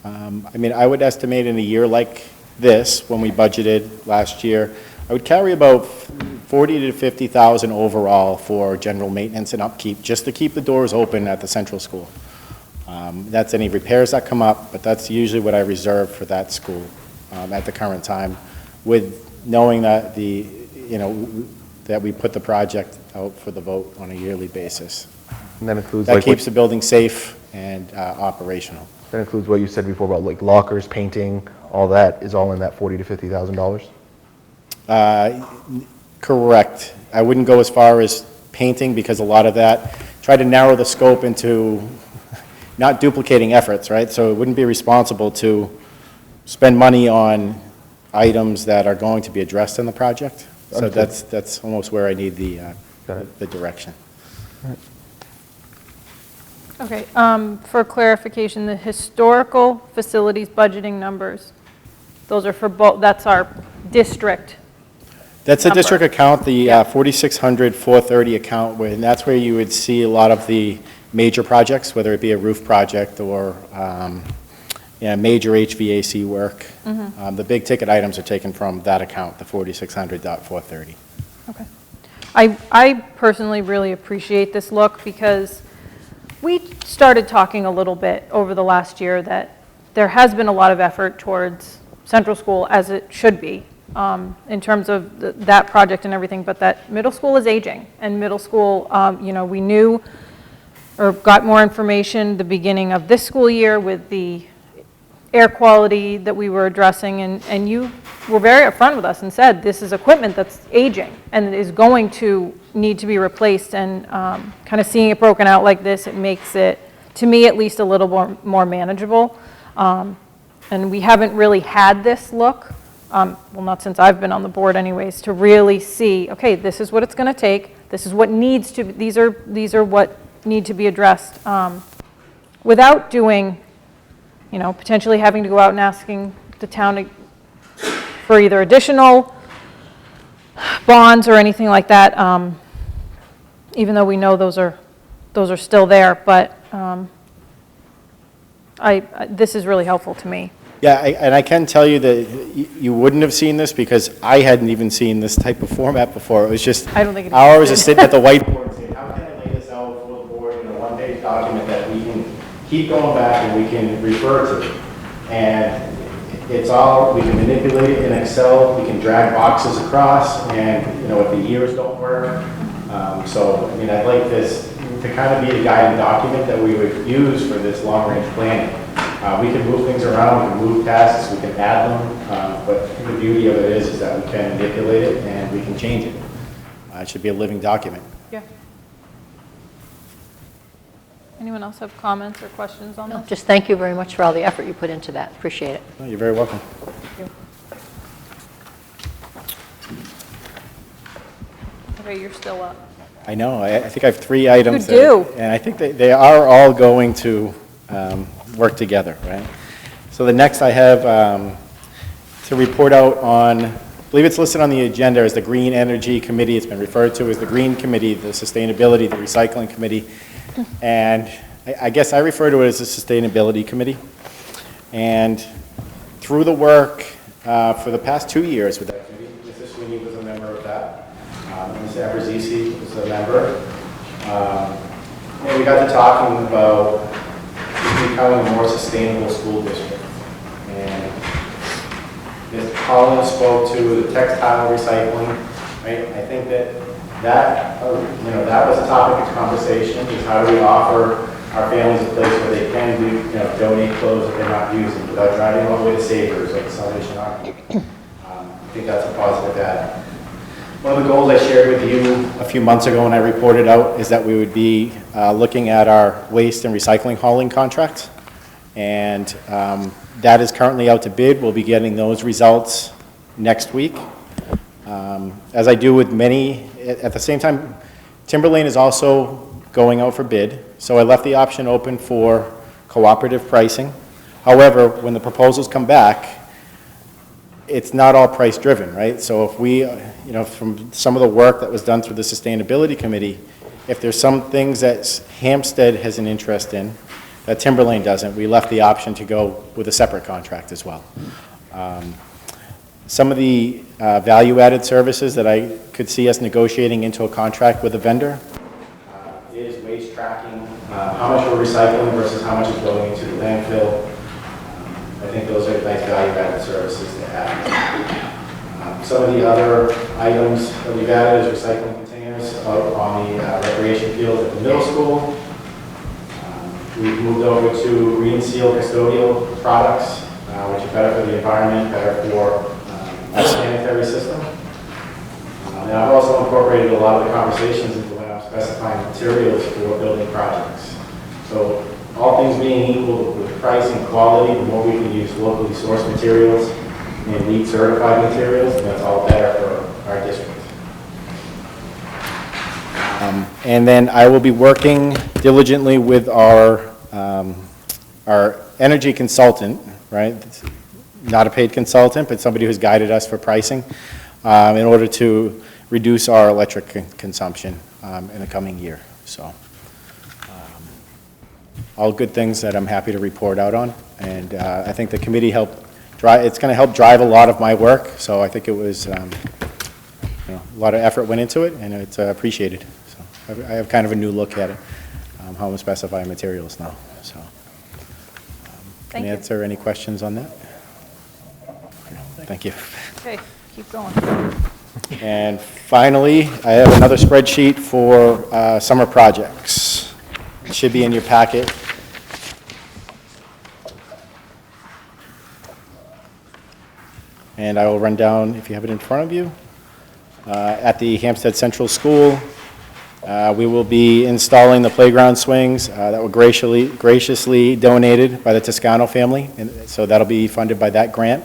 I would estimate in a year like this, when we budgeted last year, I would carry about 40 to 50,000 overall for general maintenance and upkeep, just to keep the doors open at the Central School. That's any repairs that come up, but that's usually what I reserve for that school at the current time, with knowing that that we put the project out for the vote on a yearly basis. And that includes that keeps the building safe and operational. That includes what you said before about like lockers, painting, all that is all in that $40,000 to $50,000. Correct. I wouldn't go as far as painting because a lot of that, try to narrow the scope into not duplicating efforts, right? So it wouldn't be responsible to spend money on items that are going to be addressed in the project. So that's almost where I need the direction. Okay, for clarification, the historical facilities budgeting numbers, those are for both, that's our district. That's a district account, the 4600 430 account, and that's where you would see a lot of the major projects, whether it be a roof project or major HVAC work. The big ticket items are taken from that account, the 4600.430. Okay. I personally really appreciate this look because we started talking a little bit over the last year that there has been a lot of effort towards Central School, as it should be, in terms of that project and everything, but that middle school is aging. And middle school, you know, we knew or got more information the beginning of this school year with the air quality that we were addressing, and you were very upfront with us and said, this is equipment that's aging and is going to need to be replaced, and kind of seeing it broken out like this, it makes it, to me at least, a little more manageable. And we haven't really had this look, well, not since I've been on the board anyways, to really see, okay, this is what it's going to take, this is what needs to, these are what need to be addressed, without doing, you know, potentially having to go out and asking the town for either additional bonds or anything like that, even though we know those are still there, but this is really helpful to me. Yeah, and I can tell you that you wouldn't have seen this because I hadn't even seen this type of format before. It was just I don't think it hours of sitting at the whiteboard and saying, how can I lay this out for the board in a one-page document that we can keep going back and we can refer to. And it's all, we can manipulate it in Excel, we can drag boxes across, and, you know, if the years don't work. So, I mean, I'd like this to kind of be a guiding document that we would use for this long-range planning. We can move things around, we can move tasks, we can add them, but the beauty of it is that we can manipulate it and we can change it. It should be a living document. Yeah. Anyone else have comments or questions on this? Just thank you very much for all the effort you put into that. Appreciate it. Oh, you're very welcome. Thank you. Okay, you're still up. I know, I think I have 3 items. You do. And I think they are all going to work together, right? So the next I have to report out on, I believe it's listed on the agenda as the Green Energy Committee. It's been referred to as the Green Committee, the Sustainability, the Recycling Committee. And I guess I refer to it as the Sustainability Committee. And through the work for the past 2 years with that committee, Mrs. Sweeney was a member of that. Ms. Hsdsb was a member. And we got to talking about becoming a more sustainable school district. And Ms. Collins spoke to the textile recycling, right? I think that was a topic of conversation, is how do we offer our families a place where they can do, donate clothes that they're not using without driving all the way to Savers or the Salvation Army. I think that's a positive add. One of the goals I shared with you a few months ago when I reported out is that we would be looking at our waste and recycling hauling contracts. And that is currently out to bid. We'll be getting those results next week. As I do with many, at the same time, Timberlane is also going out for bid. So I left the option open for cooperative pricing. However, when the proposals come back, it's not all price driven, right? So if we, from some of the work that was done through the Sustainability Committee, if there's some things that Hampstead has an interest in that Timberlane doesn't, we left the option to go with a separate contract as well. Some of the value-added services that I could see us negotiating into a contract with a vendor is waste tracking, how much we're recycling versus how much is going into the landfill. I think those are nice value-added services to add. Some of the other items that we've added is recycling containers out on the recreation field at the middle school. We've moved over to green seal custodial products, which are better for the environment, better for our sanitary system. And I've also incorporated a lot of the conversations into when I'm specifying materials for building projects. So all things being equal with price and quality, the more we can use locally sourced materials and LEED certified materials, that's all better for our district. And then I will be working diligently with our energy consultant, right? Not a paid consultant, but somebody who's guided us for pricing in order to reduce our electric consumption in the coming year. So all good things that I'm happy to report out on. And I think the committee helped drive, it's going to help drive a lot of my work. So I think it was a lot of effort went into it, and it's appreciated. So I have kind of a new look at it, how I'm specifying materials now. So, can I answer any questions on that? Okay, thank you. Okay, keep going. And finally, I have another spreadsheet for summer projects. It should be in your packet. And I will run down, if you have it in front of you, at the Hampstead Central School. We will be installing the playground swings that were graciously donated by the Toscano family, and so that'll be funded by that grant.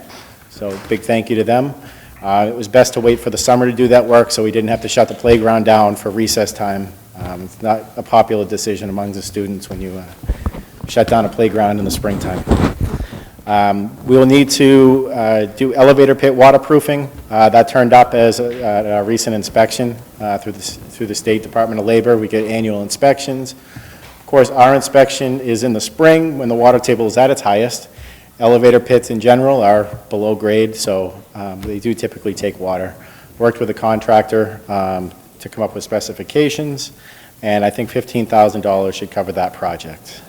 So big thank you to them. It was best to wait for the summer to do that work, so we didn't have to shut the playground down for recess time. It's not a popular decision among the students when you shut down a playground in the springtime. We will need to do elevator pit waterproofing. That turned up as a recent inspection through the State Department of Labor. We get annual inspections. Of course, our inspection is in the spring when the water table is at its highest. Elevator pits in general are below grade, so they do typically take water. Worked with a contractor to come up with specifications, and I think $15,000 should cover that project.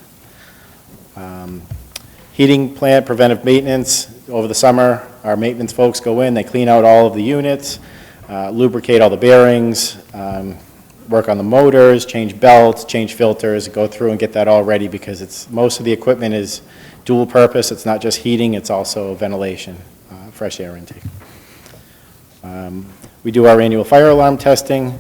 Heating plant preventive maintenance. Over the summer, our maintenance folks go in, they clean out all of the units, lubricate all the bearings, work on the motors, change belts, change filters, go through and get that all ready because most of the equipment is dual purpose. It's not just heating, it's also ventilation, fresh air intake. We do our annual fire alarm testing,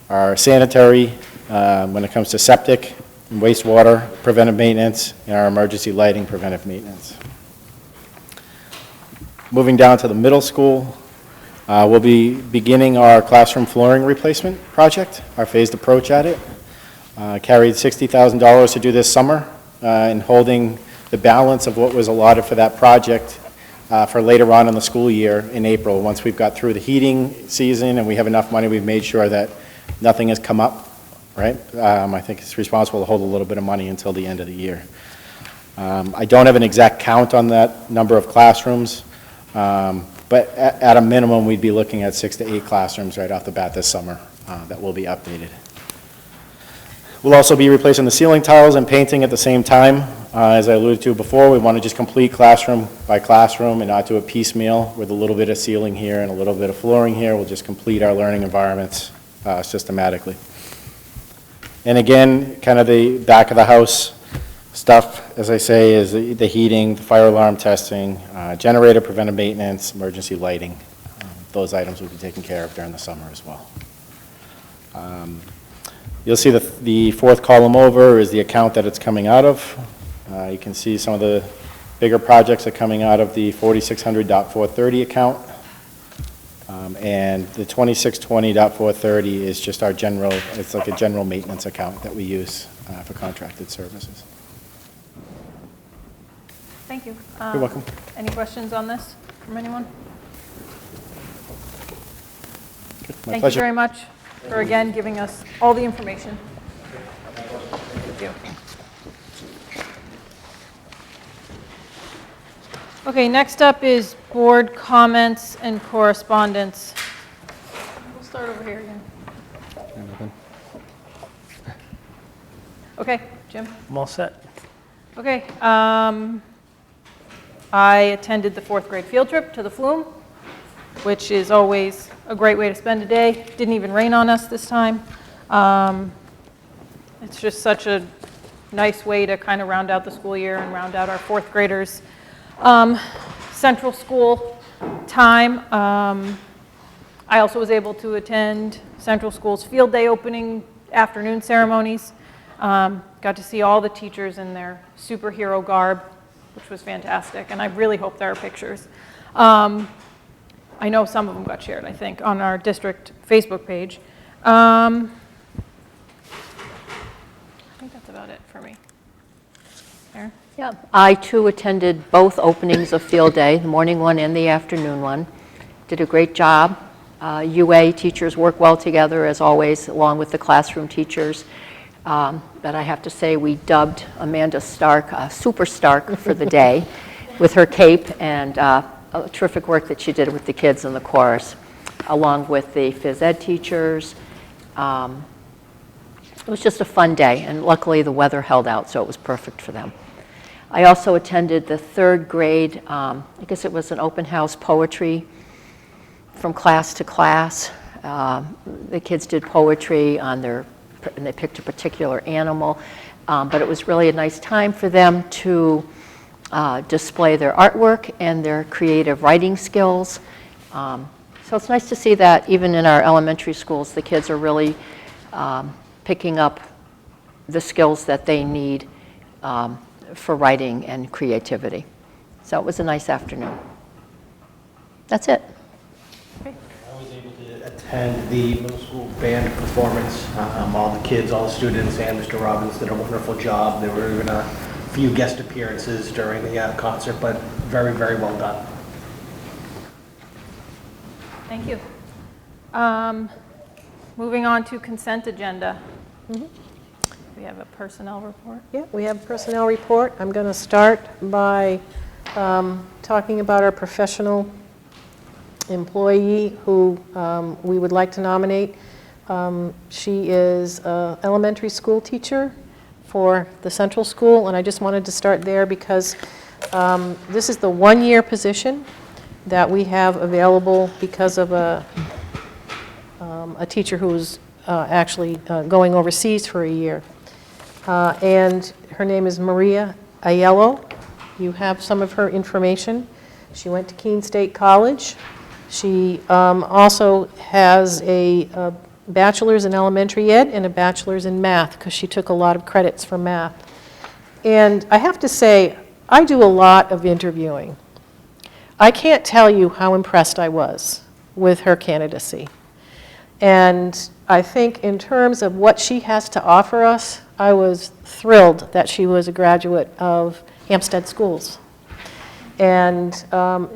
our sanitary, when it comes to septic and wastewater preventive maintenance, and our emergency lighting preventive maintenance. Moving down to the middle school, we'll be beginning our classroom flooring replacement project, our phased approach at it. Carried $60,000 to do this summer, and holding the balance of what was allotted for that project for later on in the school year in April. Once we've got through the heating season and we have enough money, we've made sure that nothing has come up, right? I think it's responsible to hold a little bit of money until the end of the year. I don't have an exact count on that number of classrooms, but at a minimum, we'd be looking at 6 to 8 classrooms right off the bat this summer that will be updated. We'll also be replacing the ceiling tiles and painting at the same time. As I alluded to before, we want to just complete classroom by classroom and not do a piecemeal with a little bit of ceiling here and a little bit of flooring here. We'll just complete our learning environments systematically. And again, kind of the back of the house stuff, as I say, is the heating, the fire alarm testing, generator preventive maintenance, emergency lighting. Those items will be taken care of during the summer as well. You'll see the fourth column over is the account that it's coming out of. You can see some of the bigger projects are coming out of the 4600.430 account. And the 2620.430 is just our general, it's like a general maintenance account that we use for contracted services. Thank you. You're welcome. Any questions on this from anyone? My Thank pleasure. you very much for again giving us all the information. Thank you. Okay, next up is board comments and correspondence. We'll start over here again. Okay, Jim? I'm all set. Okay, I attended the 4th grade field trip to the Flume, which is always a great way to spend a day. Didn't even rain on us this time. It's just such a nice way to kind of round out the school year and round out our 4th graders. Central school time. I also was able to attend Central School's field day opening afternoon ceremonies. Got to see all the teachers in their superhero garb, which was fantastic, and I really hope there are pictures. I know some of them got shared, I think, on our district Facebook page. I think that's about it for me. Erin? Yeah, I too attended both openings of Field Day, the morning one and the afternoon one. Did a great job. UA teachers work well together, as always, along with the classroom teachers. But I have to say, we dubbed Amanda Stark Super Stark for the day with her cape and terrific work that she did with the kids in the chorus. along with the phys ed teachers. It was just a fun day, and luckily the weather held out, so it was perfect for them. I also attended the third grade, I guess it was an open house poetry from class to class. The kids did poetry on and they picked a particular animal, but it was really a nice time for them to display their artwork and their creative writing skills. So it's nice to see that even in our elementary schools, the kids are really picking up the skills that they need for writing and creativity. So it was a nice afternoon. That's it. I was able to attend the middle school band performance. All the kids, all the students, and Mr. Robbins did a wonderful job. There were even a few guest appearances during the concert, but very, very well done. Thank you. Moving on to consent agenda. We have a personnel report. Yeah, we have a personnel report. I'm going to start by talking about our professional employee who we would like to nominate. She is an elementary school teacher for the central school, and I just wanted to start there because this is the one-year position that we have available because of a teacher who's actually going overseas for a year. And her name is Maria Aiello. You have some of her information. She went to Keene State College. She also has a bachelor's in elementary ed and a bachelor's in math because she took a lot of credits for math. And I have to say, I do a lot of interviewing. I can't tell you how impressed I was with her candidacy. And I think in terms of what she has to offer us, I was thrilled that she was a graduate of Hampstead Schools. And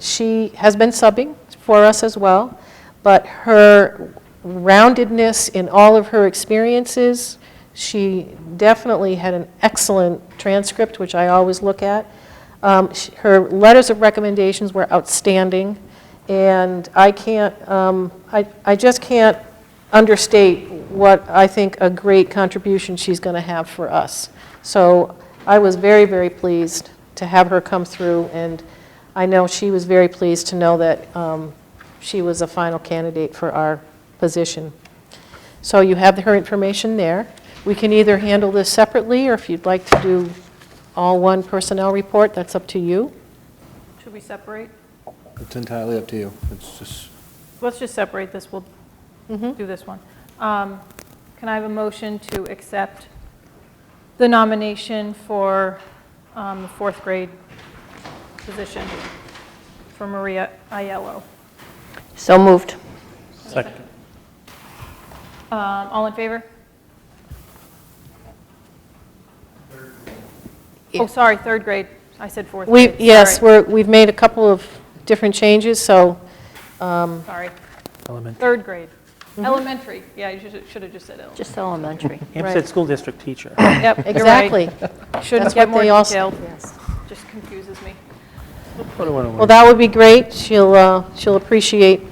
she has been subbing for us as well, but her roundedness in all of her experiences, she definitely had an excellent transcript, which I always look at. Her letters of recommendations were outstanding, and I just can't understate what I think a great contribution she's going to have for us. So I was very, very pleased to have her come through, and I know she was very pleased to know that she was a final candidate for our position. So you have her information there. We can either handle this separately, or if you'd like to do all one personnel report, that's up to you. Should we separate? It's entirely up to you. It's just, Let's just separate this. We'll do this one. Can I have a motion to accept the nomination for the fourth grade position for Maria Aiello? So moved. Second. All in favor? Oh, sorry, third grade. I said fourth grade. Yes, Sorry. we've made a couple of different changes, so Sorry. Elementary. Third grade. Elementary. Yeah, you should have just said elementary. Just elementary. Hampstead School District teacher. Yep, you're exactly. right. Shouldn't That's get what more they all say. detailed. Yes. Just confuses me. Well, that would be great. She'll appreciate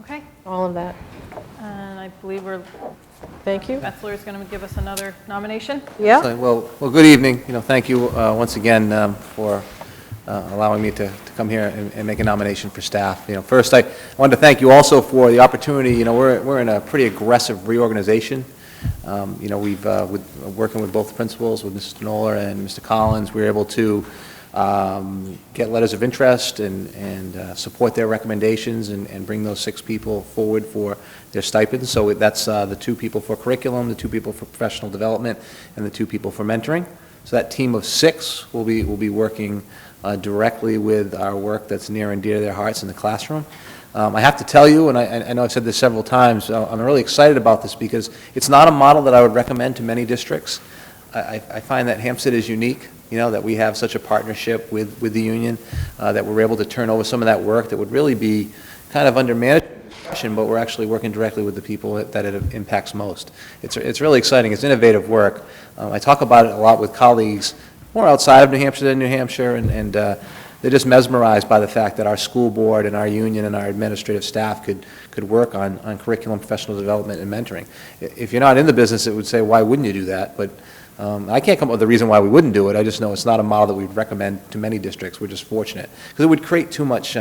Okay. all of that. And I believe Thank you. Metzler is going to give us another nomination. Yeah. well, good evening. Thank you once again for allowing me to come here and make a nomination for staff. First, I wanted to thank you also for the opportunity. We're in a pretty aggressive reorganization. We've working with both principals, with Mr. Noller and Mr. Collins, we were able to get letters of interest and support their recommendations and bring those 6 people forward for their stipends. So that's the 2 people for curriculum, the 2 people for professional development, and the 2 people for mentoring. So that team of 6 will be working directly with our work that's near and dear to their hearts in the classroom. I have to tell you, and I know I've said this several times, I'm really excited about this because it's not a model that I would recommend to many districts. I find that Hampstead is unique, that we have such a partnership with the union, that we're able to turn over some of that work that would really be kind of under management discretion, but we're actually working directly with the people that it impacts most. It's really exciting. It's innovative work. I talk about it a lot with colleagues more outside of New Hampshire than New Hampshire, and they're just mesmerized by the fact that our school board and our union and our administrative staff could work on curriculum, professional development, and mentoring. If you're not in the business, it would say, why wouldn't you do that? But I can't come up with a reason why we wouldn't do it. I just know it's not a model that we'd recommend to many districts. We're just fortunate. Because it would create too much,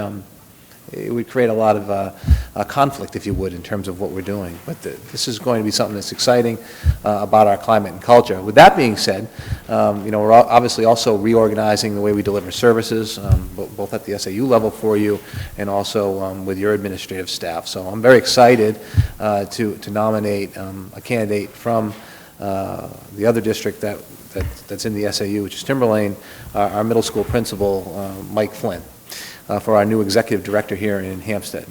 it would create a lot of conflict, if you would, in terms of what we're doing. But this is going to be something that's exciting about our climate and culture. With that being said, we're obviously also reorganizing the way we deliver services, both at the SAU level for you and also with your administrative staff. So I'm very excited to nominate a candidate from the other district that's in the SAU, which is Timberlane, our middle school principal, Mike Flynn, for our new executive director here in Hampstead.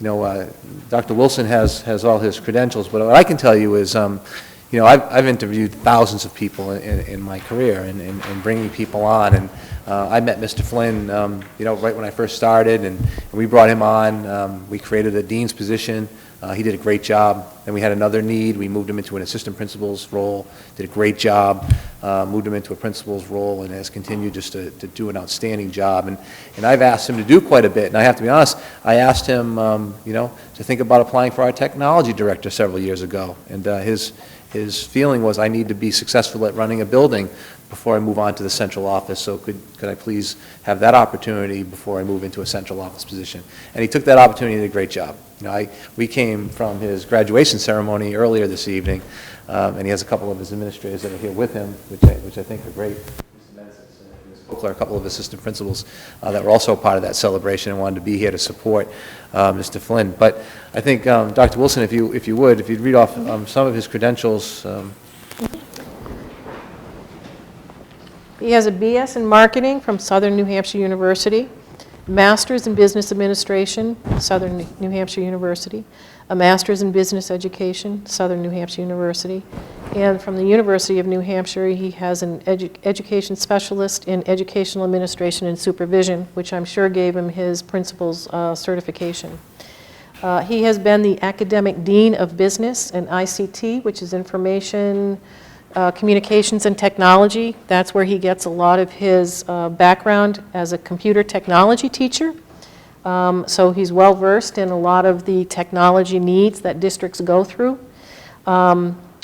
Dr. Wilson has all his credentials, but what I can tell you is, I've interviewed thousands of people in my career and bringing people on, and I met Mr. Flynn, right when I first started, and we brought him on. We created a dean's position. He did a great job. Then we had another need. We moved him into an assistant principal's role, did a great job, moved him into a principal's role, and has continued just to do an outstanding job. And I've asked him to do quite a bit. And I have to be honest, I asked him, to think about applying for our technology director several years ago. And his feeling was, I need to be successful at running a building before I move on to the central office, so could I please have that opportunity before I move into a central office position? And he took that opportunity and did a great job. We came from his graduation ceremony earlier this evening, and he has a couple of his administrators that are here with him, which I think are great. A couple of assistant principals that were also part of that celebration and wanted to be here to support Mr. Flynn. But I think, Dr. Wilson, if you'd read off some of his credentials. He has a BS in marketing from Southern New Hampshire University, Master's in Business Administration, Southern New Hampshire University, a Master's in Business Education, Southern New Hampshire University, and from the University of New Hampshire, he has an education specialist in educational administration and supervision, which I'm sure gave him his principal's certification. He has been the academic dean of business and ICT, which is information, communications and technology. That's where he gets a lot of his background as a computer technology teacher. So he's well versed in a lot of the technology needs that districts go through,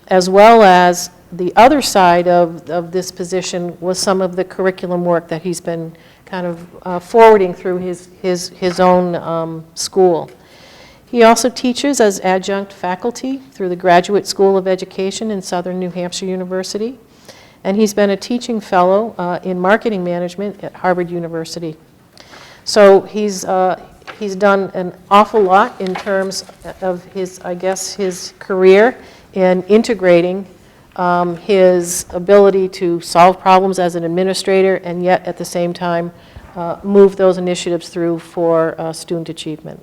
as well as the other side of this position was some of the curriculum work that he's been kind of forwarding through his own school. He also teaches as adjunct faculty through the Graduate School of Education in Southern New Hampshire University, and he's been a teaching fellow in marketing management at Harvard University. So he's done an awful lot in terms of his career in integrating his ability to solve problems as an administrator and yet at the same time move those initiatives through for student achievement.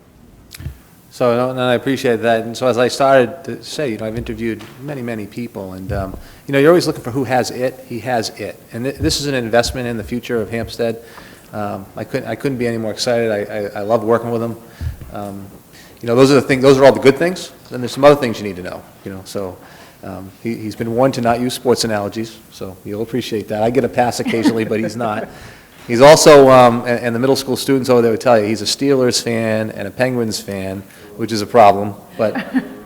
So, and I appreciate that. And so as I started to say, I've interviewed many, many people, and you're always looking for who has it. He has it. And this is an investment in the future of Hampstead. I couldn't be any more excited. I love working with him. Those are the things. Those are all the good things. Then there's some other things you need to know. So he's been warned to not use sports analogies. So you'll appreciate that. I get a pass occasionally, but he's not. He's also, and the middle school students over there would tell you, he's a Steelers fan and a Penguins fan, which is a problem. But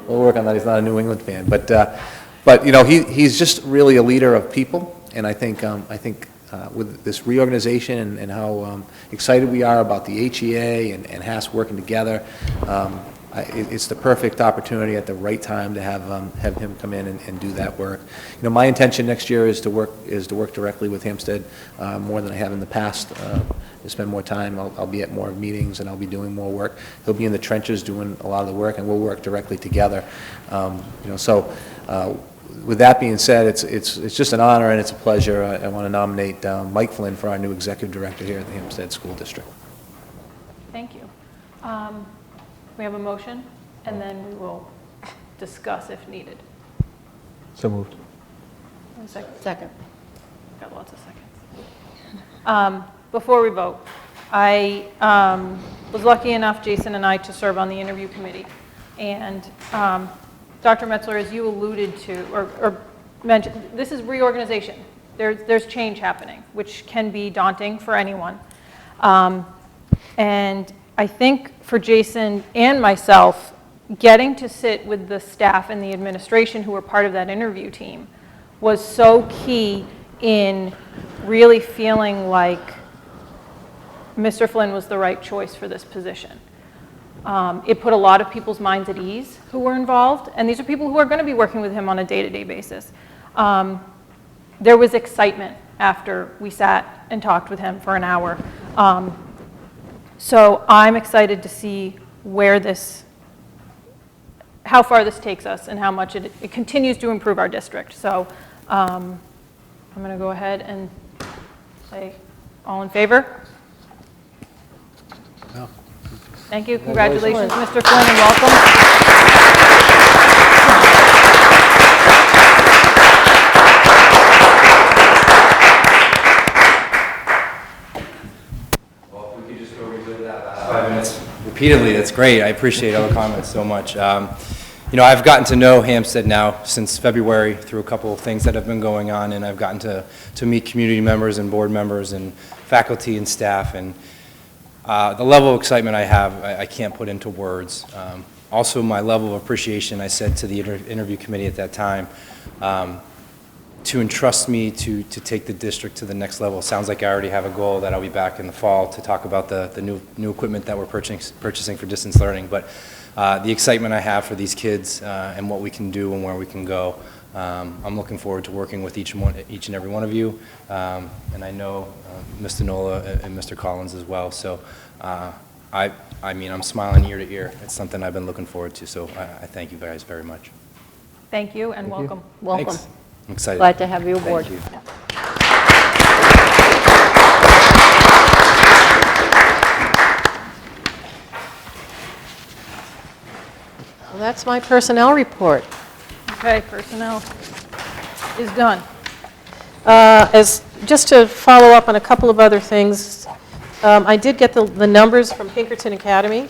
we'll work on that. He's not a New England fan. But he's just really a leader of people. And I think with this reorganization and how excited we are about the HEA and HAS working together, it's the perfect opportunity at the right time to have him come in and do that work. My intention next year is to work directly with Hampstead more than I have in the past. To spend more time, I'll be at more meetings and I'll be doing more work. He'll be in the trenches doing a lot of the work, and we'll work directly together. With that being said, it's just an honor and it's a pleasure. I want to nominate Mike Flynn for our new executive director here at the Hampstead School District. Thank you. We have a motion, and then we will discuss if needed. So moved. Second. Got lots of seconds. Before we vote, I was lucky enough, Jason and I, to serve on the interview committee. And Dr. Metzler, as you alluded to, or mentioned, this is reorganization. there's change happening, which can be daunting for anyone. And I think for Jason and myself, getting to sit with the staff and the administration who were part of that interview team was so key in really feeling like Mr. Flynn was the right choice for this position. It put a lot of people's minds at ease who were involved, and these are people who are going to be working with him on a day-to-day basis. There was excitement after we sat and talked with him for an hour. So I'm excited to see how far this takes us and how much it continues to improve our district. So I'm going to go ahead and say, all in favor? No. Thank you. Congratulations, Mr. Flynn, and welcome. Well, if we could just go revisit that last 5 minutes repeatedly, that's great. I appreciate all the comments so much. You know, I've gotten to know Hampstead now since February through a couple of things that have been going on, and I've gotten to meet community members and board members and faculty and staff, and the level of excitement I have, I can't put into words. Also, my level of appreciation, I said to the interview committee at that time, to entrust me to take the district to the next level. Sounds like I already have a goal that I'll be back in the fall to talk about the new equipment that we're purchasing for distance learning. But the excitement I have for these kids and what we can do and where we can go, I'm looking forward to working with each and every one of you, and I know Mr. Nola and Mr. Collins as well. So I mean, I'm smiling ear to ear. It's something I've been looking forward to, so I thank you guys very much. Thank you and welcome. Welcome. Thanks. I'm excited. Glad to have you aboard. Thank you. Well, that's my personnel report. Okay, personnel is done. Just to follow up on a couple of other things, I did get the numbers from Pinkerton Academy,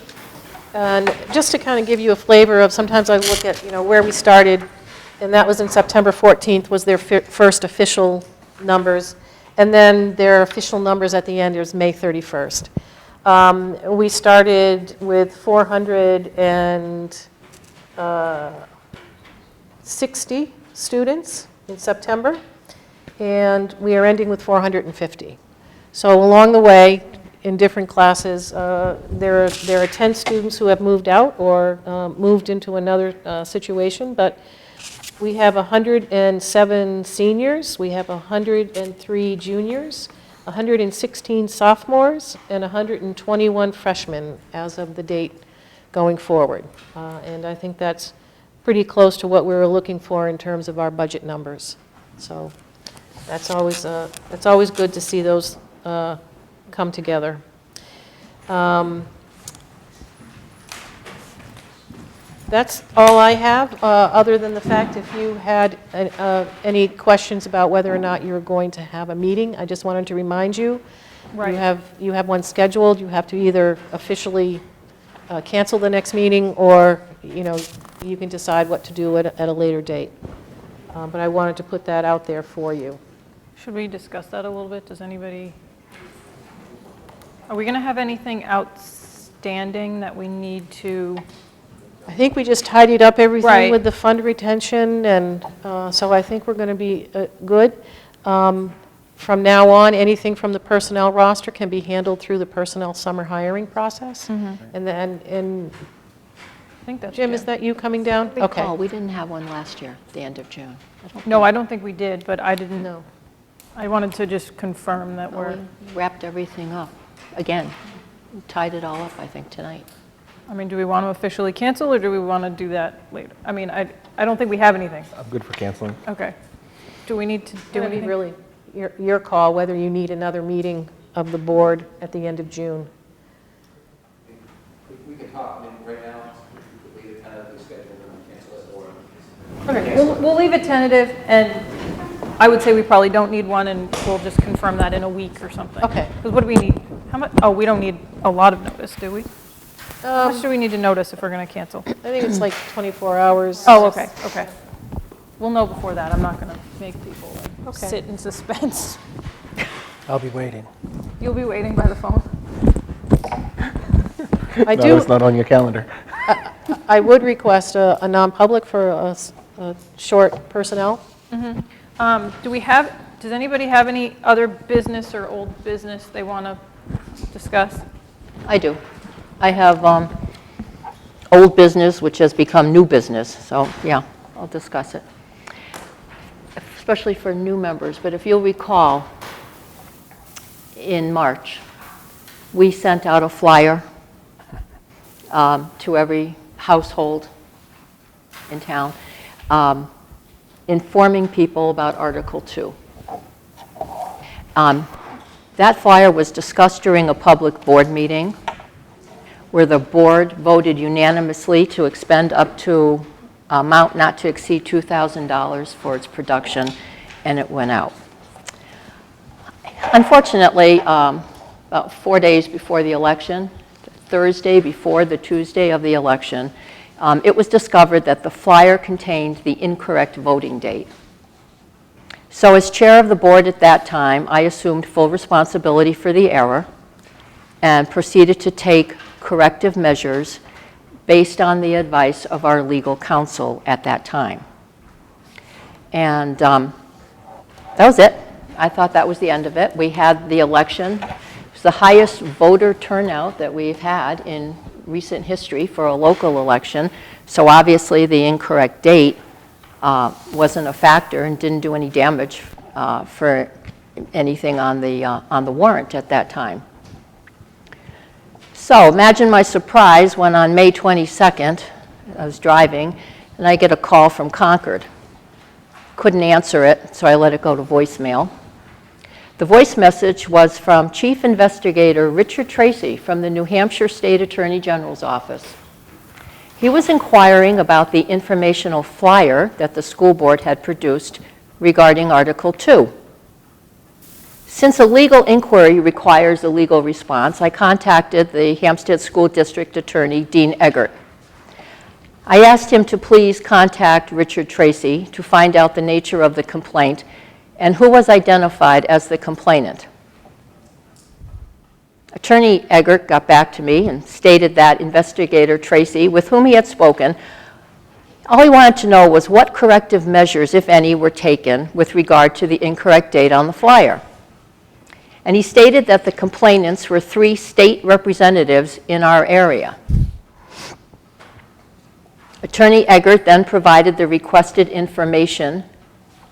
and just to kind of give you a flavor of, sometimes I look at, where we started, and that was in September 14th was their first official numbers, and then their official numbers at the end is May 31st. We started with 460 students in September, and we are ending with 450. So along the way, in different classes, there are 10 students who have moved out or moved into another situation, but we have 107 seniors, we have 103 juniors, 116 sophomores, and 121 freshmen as of the date going forward. And I think that's pretty close to what we were looking for in terms of our budget numbers. So that's always good to see those come together. That's all I have, other than the fact if you had any questions about whether or not you're going to have a meeting, I just wanted to remind you. Right. You have one scheduled. You have to either officially cancel the next meeting, or you can decide what to do at a later date. But I wanted to put that out there for you. Should we discuss that a little bit? Does anybody, are we going to have anything outstanding that we need to? I think we just tidied up everything Right. with the fund retention, and so I think we're going to be good. From now on, anything from the personnel roster can be handled through the personnel summer hiring process. And then, I think that's Jim, is that you coming down? Recall, we didn't have one last year, the end of June. No, I don't think we did, but I didn't No. I wanted to just confirm that We we're, wrapped everything up. Again, we tied it all up, I think, tonight. I mean, do we want to officially cancel, or do we want to do that later? I mean, I don't think we have anything. I'm good for canceling. Okay. Do we need to do It would be anything? really your call whether you need another meeting of the board at the end of June. We can talk, I mean, right now, we could leave it tentatively scheduled and cancel it, or... Okay, we'll leave it tentative, and I would say we probably don't need one, and we'll just confirm that in a week or something. Okay. Because what do we need? How much? Oh, we don't need a lot of notice, do we? How much do we need to notice if we're going to cancel? I think it's like 24 hours. Oh, okay, okay. We'll know before that. I'm not going to make people. Okay. sit in suspense. I'll be waiting. You'll be waiting by the phone. I No, do, it's not on your calendar. I would request a non-public for a short personnel. Does anybody have any other business or old business they want to discuss? I do. I have old business, which has become new business, so yeah, I'll discuss it, especially for new members. But if you'll recall, in March, we sent out a flyer to every household in town, informing people about Article 2. That flyer was discussed during a public board meeting where the board voted unanimously to expend up to amount not to exceed $2,000 for its production, and it went out. Unfortunately, about 4 days before the election, Thursday before the Tuesday of the election, it was discovered that the flyer contained the incorrect voting date. So as chair of the board at that time, I assumed full responsibility for the error and proceeded to take corrective measures based on the advice of our legal counsel at that time. And that was it. I thought that was the end of it. We had the election. It was the highest voter turnout that we've had in recent history for a local election. So obviously the incorrect date wasn't a factor and didn't do any damage for anything on the warrant at that time. So imagine my surprise when on May 22nd, I was driving, and I get a call from Concord. Couldn't answer it, so I let it go to voicemail. The voice message was from Chief Investigator Richard Tracy from the New Hampshire State Attorney General's office. He was inquiring about the informational flyer that the school board had produced regarding Article 2. Since a legal inquiry requires a legal response, I contacted the Hampstead School District Attorney, Dean Eggert. I asked him to please contact Richard Tracy to find out the nature of the complaint and who was identified as the complainant. Attorney Eggert got back to me and stated that Investigator Tracy, with whom he had spoken, all he wanted to know was what corrective measures, if any, were taken with regard to the incorrect date on the flyer. And he stated that the complainants were 3 state representatives in our area. Attorney Eggert then provided the requested information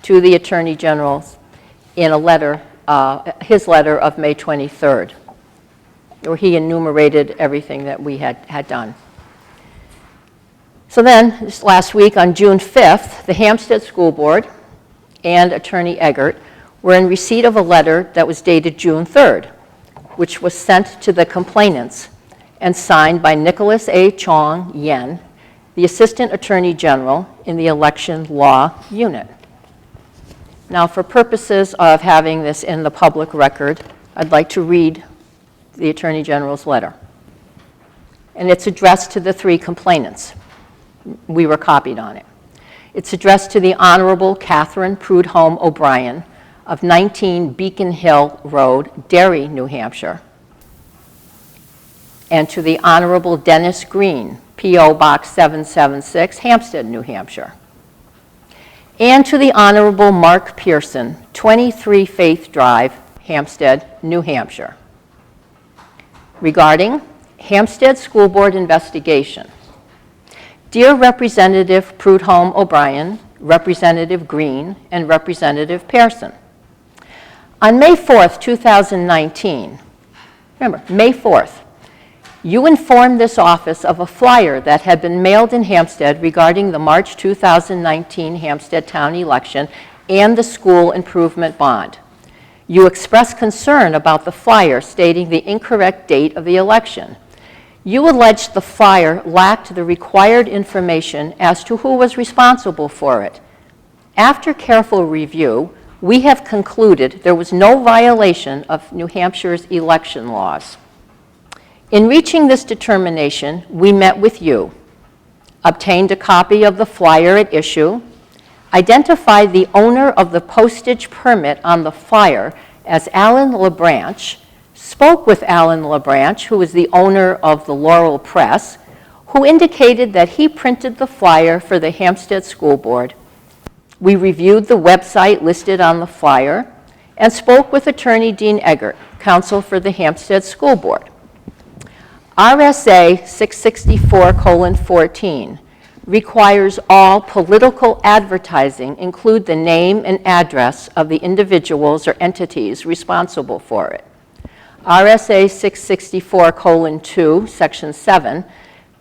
to the Attorney General in a letter, his letter of May 23rd, where he enumerated everything that we had done. So then, this last week on June 5th, the Hampstead School Board and Attorney Eggert were in receipt of a letter that was dated June 3rd, which was sent to the complainants and signed by Nicholas A. Chong Yen, the Assistant Attorney General in the Election Law Unit. Now, for purposes of having this in the public record, I'd like to read the Attorney General's letter. And it's addressed to the 3 complainants. We were copied on it. It's addressed to the Honorable Catherine Prudhomme O'Brien of 19 Beacon Hill Road, Derry, New Hampshire, and to the Honorable Dennis Green, P.O. Box 776, Hampstead, New Hampshire, and to the Honorable Mark Pearson, 23 Faith Drive, Hampstead, New Hampshire, regarding Hampstead School Board investigation. Dear Representative Prudhomme O'Brien, Representative Green, and Representative Pearson, on May 4th, 2019, remember, May 4th, you informed this office of a flyer that had been mailed in Hampstead regarding the March 2019 Hampstead Town election and the school improvement bond. You expressed concern about the flyer stating the incorrect date of the election. You alleged the flyer lacked the required information as to who was responsible for it. After careful review, we have concluded there was no violation of New Hampshire's election laws. In reaching this determination, we met with you, obtained a copy of the flyer at issue, identified the owner of the postage permit on the flyer as Alan LaBranch, spoke with Alan LaBranch, who is the owner of the Laurel Press, who indicated that he printed the flyer for the Hampstead School Board. We reviewed the website listed on the flyer and spoke with Attorney Dean Eggert, counsel for the Hampstead School Board. RSA 664:14 requires all political advertising include the name and address of the individuals or entities responsible for it. RSA 664:2, Section 7,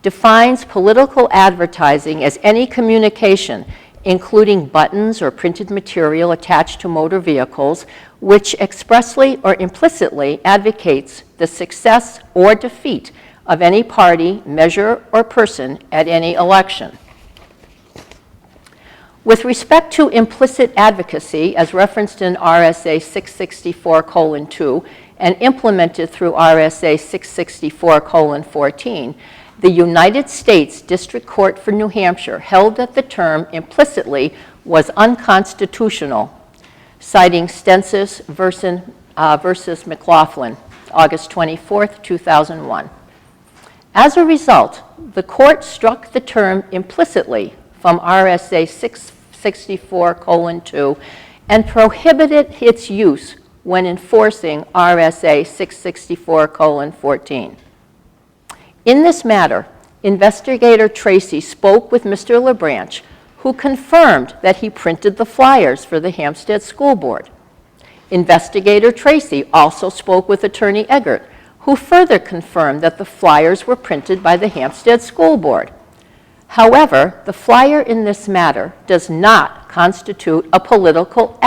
defines political advertising as any communication, including buttons or printed material attached to motor vehicles, which expressly or implicitly advocates the success or defeat of any party, measure, or person at any election. With respect to implicit advocacy, as referenced in RSA 664:2 and implemented through RSA 664:14, the United States District Court for New Hampshire held that the term implicitly was unconstitutional, citing Stensis versus McLaughlin, August 24, 2001. As a result, the court struck the term implicitly from RSA 664:2 and prohibited its use when enforcing RSA 664:14. In this matter, Investigator Tracy spoke with Mr. LaBranch, who confirmed that he printed the flyers for the Hampstead School Board. Investigator Tracy also spoke with Attorney Eggert, who further confirmed that the flyers were printed by the Hampstead School Board. However, the flyer in this matter does not constitute a political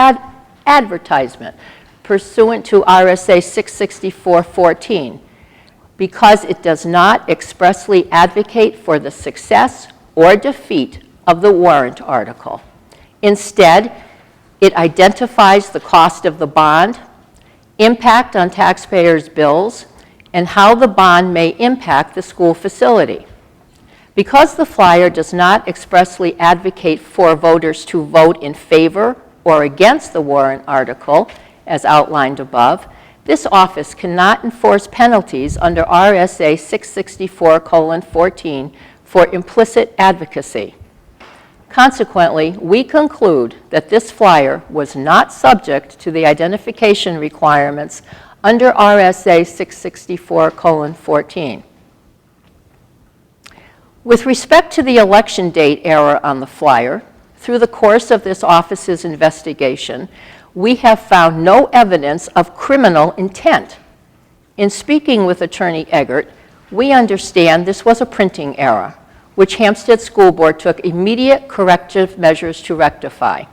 advertisement pursuant to RSA 664:14 because it does not expressly advocate for the success or defeat of the warrant article. Instead, it identifies the cost of the bond, impact on taxpayers' bills, and how the bond may impact the school facility. Because the flyer does not expressly advocate for voters to vote in favor or against the warrant article, as outlined above, this office cannot enforce penalties under RSA 664:14 for implicit advocacy. Consequently, we conclude that this flyer was not subject to the identification requirements under RSA 664:14. With respect to the election date error on the flyer, through the course of this office's investigation, we have found no evidence of criminal intent. In speaking with Attorney Eggert, we understand this was a printing error, which Hampstead School Board took immediate corrective measures to rectify.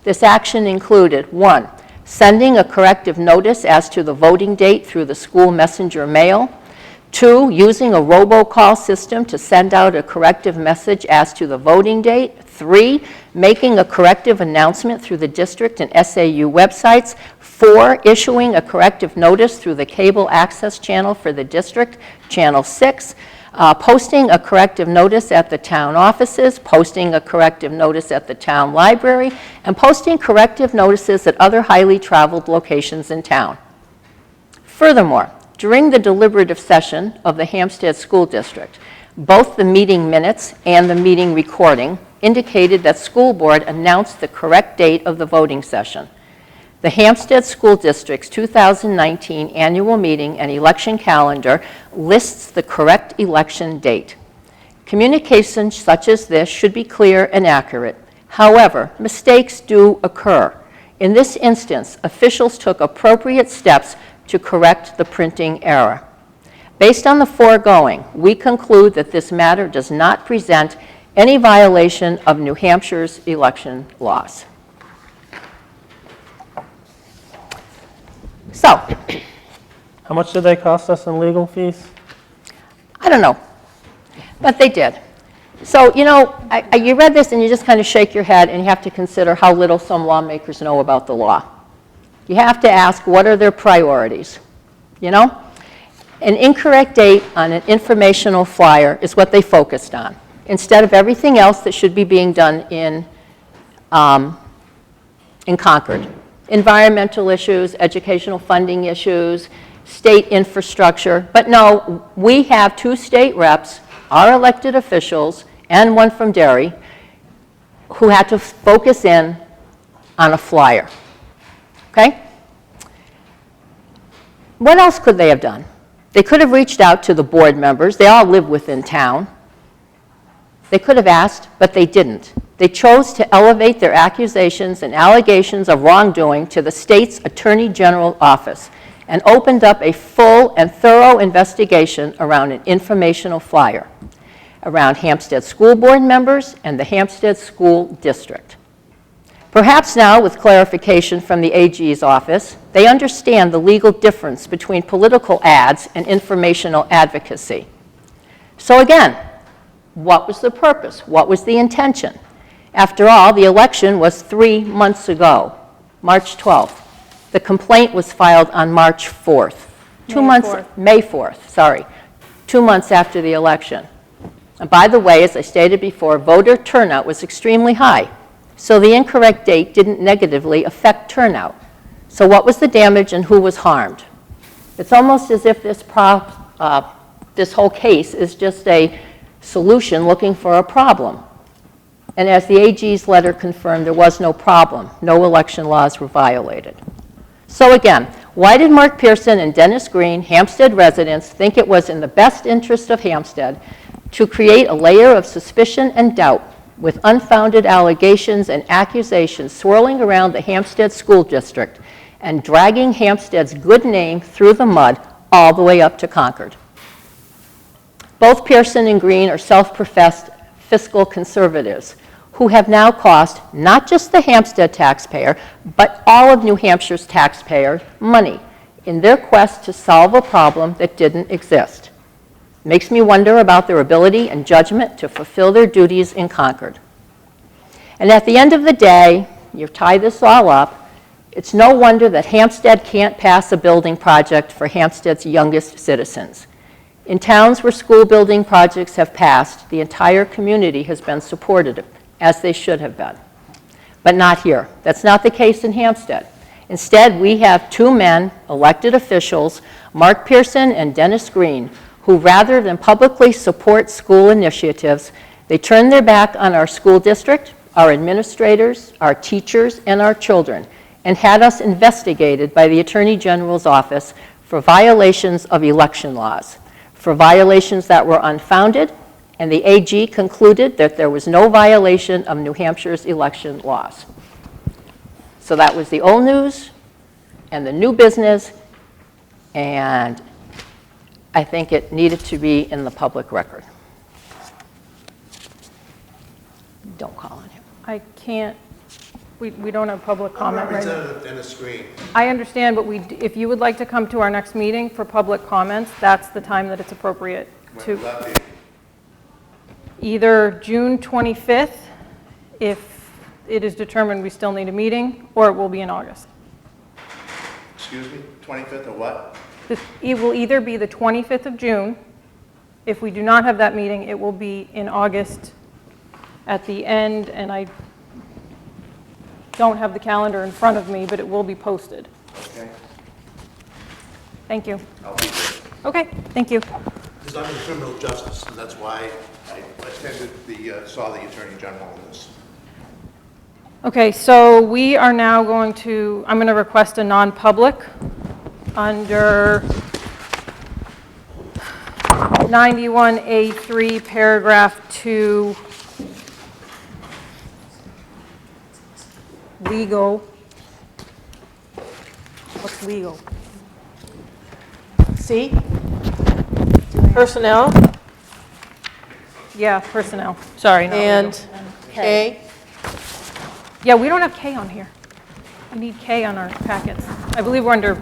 This action included, 1, sending a corrective notice as to the voting date through the school messenger mail, 2, using a robocall system to send out a corrective message as to the voting date, 3, making a corrective announcement through the district and SAU websites, 4, issuing a corrective notice through the cable access channel for the district, Channel 6, posting a corrective notice at the town offices, posting a corrective notice at the town library, and posting corrective notices at other highly traveled locations in town. Furthermore, during the deliberative session of the Hampstead School District, both the meeting minutes and the meeting recording indicated that School Board announced the correct date of the voting session. The Hampstead School District's 2019 annual meeting and election calendar lists the correct election date. Communication such as this should be clear and accurate. However, mistakes do occur. In this instance, officials took appropriate steps to correct the printing error. Based on the foregoing, we conclude that this matter does not present any violation of New Hampshire's election laws. So, How much did they cost us in legal fees? I don't know, but they did. So, you know, you read this and you just kind of shake your head and you have to consider how little some lawmakers know about the law. You have to ask, what are their priorities? You know? An incorrect date on an informational flyer is what they focused on, instead of everything else that should be being done in in Concord. Environmental issues, educational funding issues, state infrastructure. But no, we have 2 state reps, our elected officials, and one from Derry, who had to focus in on a flyer. Okay? What else could they have done? They could have reached out to the board members. They all live within town. They could have asked, but they didn't. They chose to elevate their accusations and allegations of wrongdoing to the state's Attorney General office and opened up a full and thorough investigation around an informational flyer around Hampstead School Board members and the Hampstead School District. Perhaps now, with clarification from the AG's office, they understand the legal difference between political ads and informational advocacy. So again, what was the purpose? What was the intention? After all, the election was 3 months ago, March 12th. The complaint was filed on March 4th. May 4th, sorry, 2 months after the election. And by the way, as I stated before, voter turnout was extremely high. So the incorrect date didn't negatively affect turnout. So what was the damage and who was harmed? It's almost as if this whole case is just a solution looking for a problem. And as the AG's letter confirmed, there was no problem. No election laws were violated. So again, why did Mark Pearson and Dennis Green, Hampstead residents, think it was in the best interest of Hampstead to create a layer of suspicion and doubt with unfounded allegations and accusations swirling around the Hampstead School District and dragging Hampstead's good name through the mud all the way up to Concord? Both Pearson and Green are self-professed fiscal conservatives who have now cost not just the Hampstead taxpayer, but all of New Hampshire's taxpayer money in their quest to solve a problem that didn't exist. Makes me wonder about their ability and judgment to fulfill their duties in Concord. And at the end of the day, you tie this all up, it's no wonder that Hampstead can't pass a building project for Hampstead's youngest citizens. In towns where school building projects have passed, the entire community has been supportive, as they should have been. But not here. That's not the case in Hampstead. Instead, we have 2 men, elected officials, Mark Pearson and Dennis Green, who rather than publicly support school initiatives, they turn their back on our school district, our administrators, our teachers, and our children, and had us investigated by the Attorney General's office for violations of election laws, for violations that were unfounded, and the AG concluded that there was no violation of New Hampshire's election laws. So that was the old news and the new business, and I think it needed to be in the public record. Don't call on him. I can't, we don't have public comment right now. Representative Dennis Green. I understand, but if you would like to come to our next meeting for public comments, that's the time that it's appropriate to. When will that be? Either June 25th, if it is determined we still need a meeting, or it will be in August. Excuse me, 25th of what? It will either be the 25th of June. If we do not have that meeting, it will be in August at the end, and I don't have the calendar in front of me, but it will be posted. Okay. Thank you. I'll be there. Okay, thank you. Because I'm in criminal justice, and that's why I attended saw the Attorney General on this. Okay, so we are now going to, I'm going to request a non-public under 91A3, paragraph 2, legal. What's legal? C, personnel, Yeah, personnel. Sorry. not and legal. K. Yeah, we don't have K on here. We need K on our packets. I believe we're under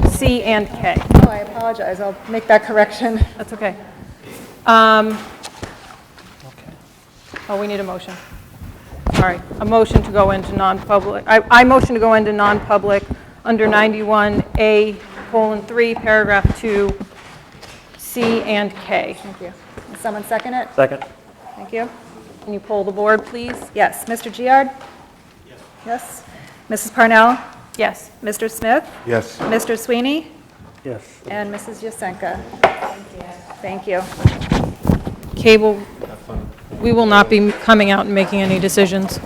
C and K. Oh, I apologize. I'll make that correction. That's okay. Oh, we need a motion. All right, a motion to go into non-public. I motion to go into non-public under 91A:3, paragraph 2, C and K. Thank you. Will someone second it? Second. Thank you. Can you poll the board, please? Yes. Mr. Giard? Yes. Mrs. Parnell? Yes. Mr. Smith? Yes. Mr. Sweeney? Yes. And Mrs. Yasenka? Thank you. Cable, we will not be coming out and making any decisions.